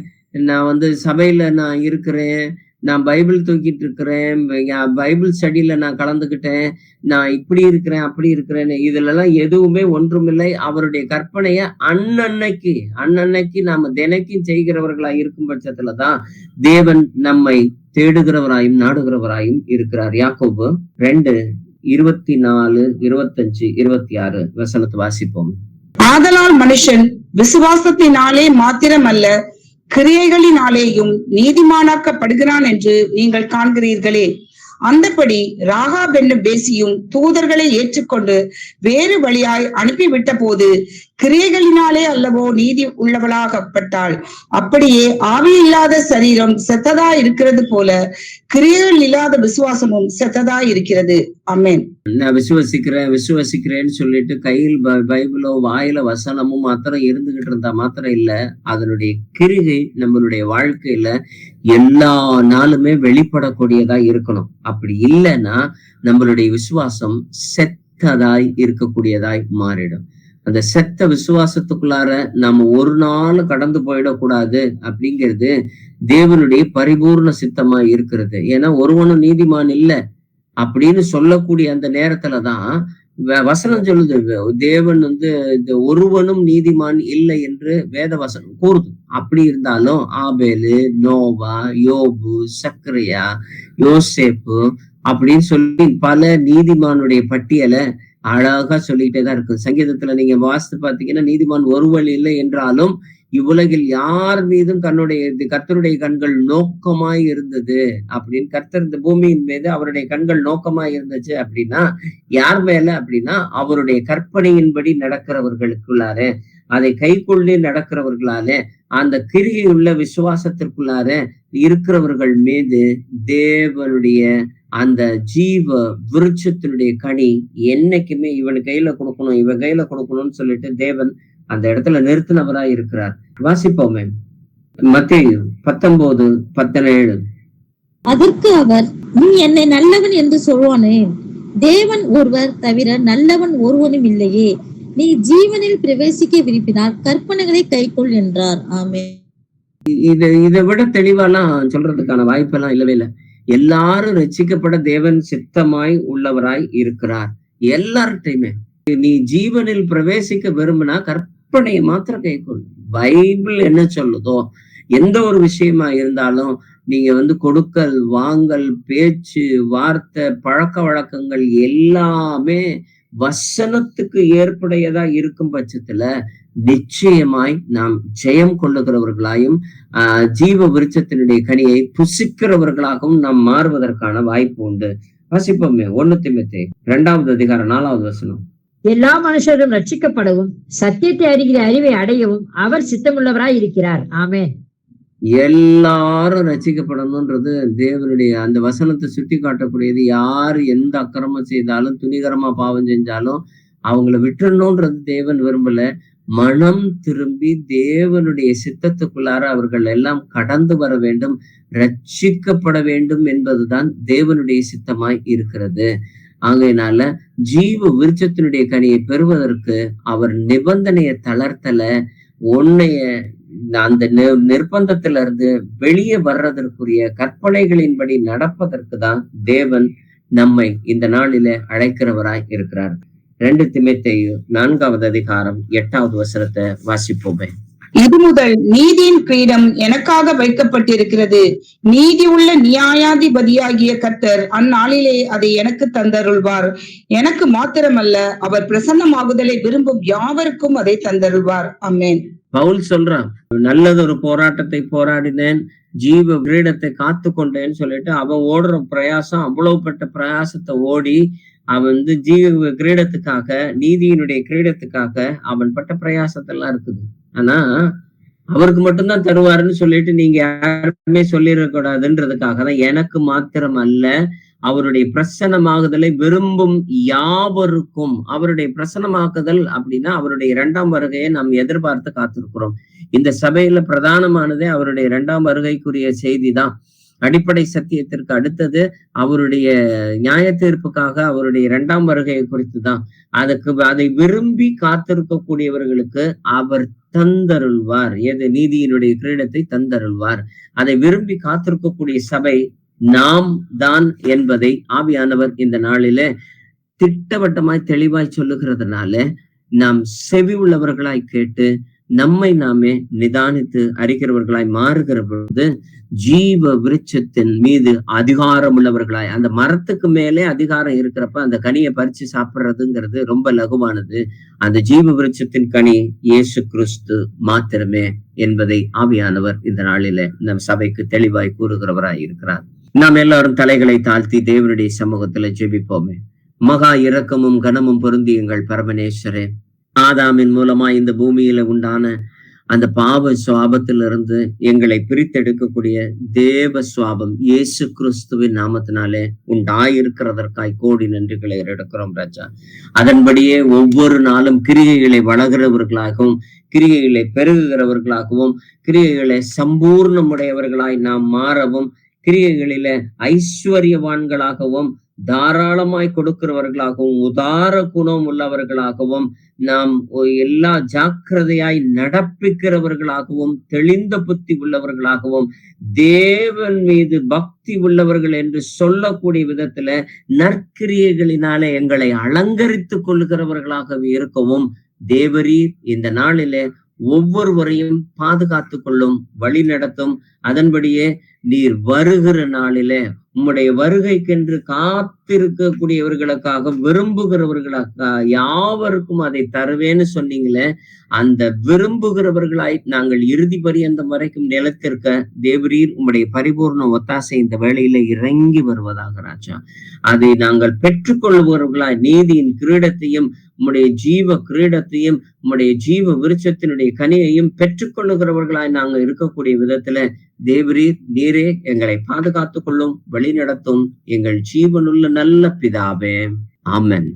நான் சபையில நான் இருக்கிறேன், நான் பைபிள் தூக்கிட்டு இருக்கிறேன், பைபிள் ஸ்டடியில நான் கலந்துக்கிட்டேன், நான் இப்படி இருக்கிறேன் அப்படி இருக்கிறேன்னு இதுல எல்லாம் எதுவுமே ஒன்றுமில்லை. அவருடைய கற்பனைய அன்னன்னைக்கு நாம தினைக்கும் செய்கிறவர்களா இருக்கும் பட்சத்துலதான் தேவன் நம்மை தேடுகிறவராயும் நாடுகிறவராயும் இருக்கிறார். யாக்கோபு 2:24, 25, 26 வசனத்தை வாசிப்போம். ஆதலால் மனுஷன் விசுவாசத்தினாலே மாத்திரமல்ல கிரியைகளினாலேயும் நீதிமானாக்கப்படுகிறான் என்று நீங்கள் காண்கிறீர்களே. அந்தபடி ராகாப் என்னும் வேசியும் தூதர்களை ஏற்றுக்கொண்டு வேறு வழியாய் அனுப்பிவிட்ட போது கிரியைகளினாலே அல்லவோ நீதி உள்ளவளாகப்பட்டாள். அப்படியே ஆவி இல்லாத சரீரம் செத்ததா இருக்கிறது போல கிரியைகள் இல்லாத விசுவாசமும் செத்ததா இருக்கிறது. ஆமென். நான் விசுவசிக்கிறேன்னு சொல்லிட்டு கையில் பைபிளோ வாயில வசனமும் மாத்திரம் இருந்துகிட்டு இருந்தா மாத்திரம் இல்ல, அதனுடைய கிரிகை நம்மளுடைய வாழ்க்கையில எல்லா நாளுமே வெளிப்படக்கூடியதா இருக்கணும். அப்படி இல்லைன்னா நம்மளுடைய விசுவாசம் செத்ததாய் இருக்கக்கூடியதாய் மாறிடும். அந்த செத்த விசுவாசத்துக்குள்ளார நம்ம ஒரு நாள் கடந்து போயிடக்கூடாது அப்படிங்கிறது தேவனுடைய பரிபூர்ண சித்தமா இருக்கிறது. ஏன்னா ஒருவனும் நீதிமான் இல்லை அப்படின்னு சொல்லக்கூடிய அந்த நேரத்துலதான் வசனம் சொல்லுது, தேவன் இந்த ஒருவனும் நீதிமான் இல்லை என்று வேத வசனம் கூறுது. அப்படி இருந்தாலும் ஆபேலு, நோவா, யோபு, சக்கரையா, யோசேப்பு அப்படின்னு சொல்லி பல நீதிமானுடைய பட்டியலை அழகா சொல்லிக்கிட்டே தான் இருக்கு. சங்கீதத்துல நீங்க வாசித்து பாத்தீங்கன்னா நீதிமான் ஒருவன் இல்லை என்றாலும் இவ்வுலகில் யார் மீதும் கர்த்தருடைய கண்கள் நோக்கமாய் இருந்தது அப்படின்னு. கர்த்தர் இந்த பூமியின் மீது அவருடைய கண்கள் நோக்கமாய் இருந்துச்சு அப்படின்னா யார் மேல அப்படின்னா அவருடைய கற்பனையின்படி நடக்கிறவர்களுக்குள்ளார, அதை கைக்கொள்ளி நடக்கிறவர்களால, அந்த கிரியுள்ள விசுவாசத்திற்குள்ளார இருக்கிறவர்கள் மீது தேவனுடைய அந்த ஜீவ விருட்சத்தினுடைய கனி என்னைக்குமே இவன் கையில கொடுக்கணும், இவன் கையில கொடுக்கணும்னு சொல்லிட்டு தேவன் அந்த இடத்துல நிறுத்தினவராய் இருக்கிறார். வாசிப்போமே மத்தேயு 19:17. அதற்கு அவர், நீ என்னை நல்லவன் என்று சொல்வானே, தேவன் ஒருவர் தவிர நல்லவன் ஒருவனும் இல்லையே, நீ ஜீவனில் பிரவேசிக்க விரும்பினால் கற்பனைகளை கைக்கொள் என்றார். ஆமென். இதை விட தெளிவாலாம் சொல்றதுக்கான வாய்ப்பெல்லாம் இல்லவே இல்லை. எல்லாரும் ரட்சிக்கப்பட தேவன் சித்தமாய் உள்ளவராய் இருக்கிறார். எல்லார்ட்டையுமே நீ ஜீவனில் பிரவேசிக்க விரும்பினா கற்பனையை மாத்திரம் கைக்கொள். பைபிள் என்ன சொல்லுதோ எந்த ஒரு விஷயமா இருந்தாலும் நீங்க கொடுக்கல் வாங்கல், பேச்சு, வார்த்தை, பழக்க வழக்கங்கள் எல்லாமே வசனத்துக்கு ஏற்புடையதா இருக்கும் பட்சத்துல நிச்சயமாய் நாம் ஜெயம் கொள்ளுகிறவர்களாயும் ஜீவ விருட்சத்தினுடைய கனியை புசிக்கிறவர்களாகவும் நாம் மாறுவதற்கான வாய்ப்பு உண்டு. வாசிப்போமே 1 தீமோத்தேயு 2வது அதிகாரம் 4வது வசனம். எல்லா மனுஷரும் ரட்சிக்கப்படவும் சத்தியத்தை அறிகிற அறிவை அடையவும் அவர் சித்தமுள்ளவராய் இருக்கிறார். ஆமென். எல்லாரும் ரட்சிக்கப்படணும்ன்றது தேவனுடைய அந்த வசனத்தை சுட்டி காட்டக்கூடியது. யாரு எந்த அக்கிரமம் செய்தாலும், துணிகரமா பாவம் செஞ்சாலும் அவங்களை விட்டுறணும்ன்றது தேவன் விரும்பல. மனம் திரும்பி தேவனுடைய சித்தத்துக்குள்ளார அவர்கள் எல்லாம் கடந்து வர வேண்டும், ரட்சிக்கப்பட வேண்டும் என்பதுதான் தேவனுடைய சித்தமாய் இருக்கிறது. ஆகையினால ஜீவ விருட்சத்தினுடைய கனியை பெறுவதற்கு அவர் நிபந்தனையை தளர்த்தல. உன்னைய அந்த நிர்பந்தத்தில இருந்து வெளியே வர்றதற்குரிய கற்பனைகளின்படி நடப்பதற்கு தான் தேவன் நம்மை இந்த நாளில அழைக்கிறவராய் இருக்கிறார். 2 தீமோத்தேயு 4வது அதிகாரம் 8வது வசனத்தை வாசிப்போமே. இது முதல் நீதியின் கிரீடம் எனக்காக வைக்கப்பட்டிருக்கிறது. நீதி உள்ள நியாயாதிபதியாகிய கர்த்தர் அந்நாளிலே அதை எனக்கு தந்தருள்வார். எனக்கு மாத்திரமல்ல, அவர் பிரசன்னமாகுதலை விரும்பும் யாவருக்கும் அதை தந்தருள்வார். ஆமென். பவுல் சொல்றான், நல்லதொரு போராட்டத்தை போராடினேன், ஜீவ கிரீடத்தை காத்து கொண்டேன்னு சொல்லிட்டு அவன் ஓடுற பிரயாசம், அவ்வளவுப்பட்ட பிரயாசத்தை ஓடி அவன் ஜீவ கிரீடத்துக்காக, நீதியினுடைய கிரீடத்துக்காக அவன் பட்ட பிரயாசத்தெல்லாம் இருக்குது. ஆனா அவருக்கு மட்டும்தான் தருவாருன்னு சொல்லிட்டு நீங்க யாருமே சொல்லிடக்கூடாதுன்றதுக்காக தான் எனக்கு மாத்திரம் அல்ல, அவருடைய பிரசன்னமாகுதலை விரும்பும் யாவருக்கும். அவருடைய பிரசன்னமாக்குதல் அப்படின்னா அவருடைய 2ஆம் வருகையை நாம் எதிர்பார்த்து காத்திருக்கிறோம். இந்த சபையில பிரதானமானதே அவருடைய 2ஆம் வருகைக்குரிய செய்தி தான். அடிப்படை சத்தியத்திற்கு அடுத்தது அவருடைய நியாய தீர்ப்புக்காக அவருடைய 2ஆம் வருகையை குறித்து தான். அதை விரும்பி காத்திருக்கக்கூடியவர்களுக்கு அவர் தந்தருள்வார். எது? நீதியினுடைய கிரீடத்தை தந்தருள்வார். அதை விரும்பி காத்திருக்கக்கூடிய சபை நாம் தான் என்பதை ஆவியானவர் இந்த நாளில திட்டவட்டமாய் தெளிவாய் சொல்லுகிறதுனால நாம் செவி உள்ளவர்களாய் கேட்டு நம்மை நாமே நிதானித்து அறிகிறவர்களாய் மாறுகிற பொழுது ஜீவ விருட்சத்தின் மீது அதிகாரம் உள்ளவர்களாய், அந்த மரத்துக்கு மேலே அதிகாரம் இருக்கிறப்ப அந்த கனியை பறிச்சு சாப்பிடுறதுங்கிறது ரொம்ப லகுவானது. அந்த ஜீவ விருட்சத்தின் கனி இயேசு கிறிஸ்து மாத்திரமே என்பதை ஆவியானவர் இந்த நாளில நம் சபைக்கு தெளிவாய் கூறுகிறவராய் இருக்கிறார். நாம் எல்லாரும் தலைகளை தாழ்த்தி தேவனுடைய சமூகத்துல ஜெபிப்போமே. மகா இரக்கமும் கனமும் பொருந்தி எங்கள் பரமனேஸ்வரே, ஆதாமின் மூலமா இந்த பூமியில உண்டான அந்த பாவ சுவாபத்திலிருந்து எங்களை பிரித்தெடுக்கக்கூடிய தேவ சுவாபம் இயேசு கிறிஸ்துவின் நாமத்தினாலே உண்டாயிருக்கிறதற்காய் கோடி நன்றிகளை எடுக்கிறோம் ராஜா. அதன்படியே ஒவ்வொரு நாளும் கிரியைகளை வளர்கிறவர்களாகவும், கிரியைகளை பெருகுகிறவர்களாகவும், கிரியைகளை சம்பூர்ணமுடையவர்களாய் நாம் மாறவும், கிரியைகளில ஐஸ்வர்யவான்களாகவும், தாராளமாய் கொடுக்கிறவர்களாகவும், உதார குணம் உள்ளவர்களாகவும், நாம் எல்லா ஜாக்கிரதையாய் நடப்பிக்கிறவர்களாகவும், தெளிந்த புத்தி உள்ளவர்களாகவும், தேவன் மீது பக்தி உள்ளவர்கள் என்று சொல்லக்கூடிய விதத்துல நற்கிரியைகளினாலே எங்களை அலங்கரித்துக் கொள்ளுகிறவர்களாகவே இருக்கவும் தேவரீர் இந்த நாளிலே ஒவ்வொருவரையும் பாதுகாத்து கொள்ளும், வழி நடத்தும். அதன்படியே நீர் வருகிற நாளிலே உம்முடைய வருகைக்கென்று காத்திருக்கக்கூடியவர்களுக்காக, விரும்புகிறவர்களுக்காக யாவருக்கும் அதை தருவேன்னு சொன்னீங்களே, அந்த விரும்புகிறவர்களாய் நாங்கள் இறுதி பரியந்தம் வரைக்கும் நிலைத்திருக்க தேவரீர் உம்முடைய பரிபூர்ண ஒத்தாசை இந்த வேளையில இறங்கி வருவதாக ராஜா. அதை நாங்கள் பெற்றுக்கொள்பவர்களாய் நீதியின் கிரீடத்தையும், உம்முடைய ஜீவ கிரீடத்தையும், உம்முடைய ஜீவ விருட்சத்தினுடைய கனியையும் பெற்றுக்கொள்ளுகிறவர்களாய் நாங்கள் இருக்கக்கூடிய விதத்துல தேவரீர் நீரே எங்களை பாதுகாத்துக் கொள்ளும், வழி நடத்தும் எங்கள் ஜீவனுள்ள நல்ல பிதாவே. ஆமென்.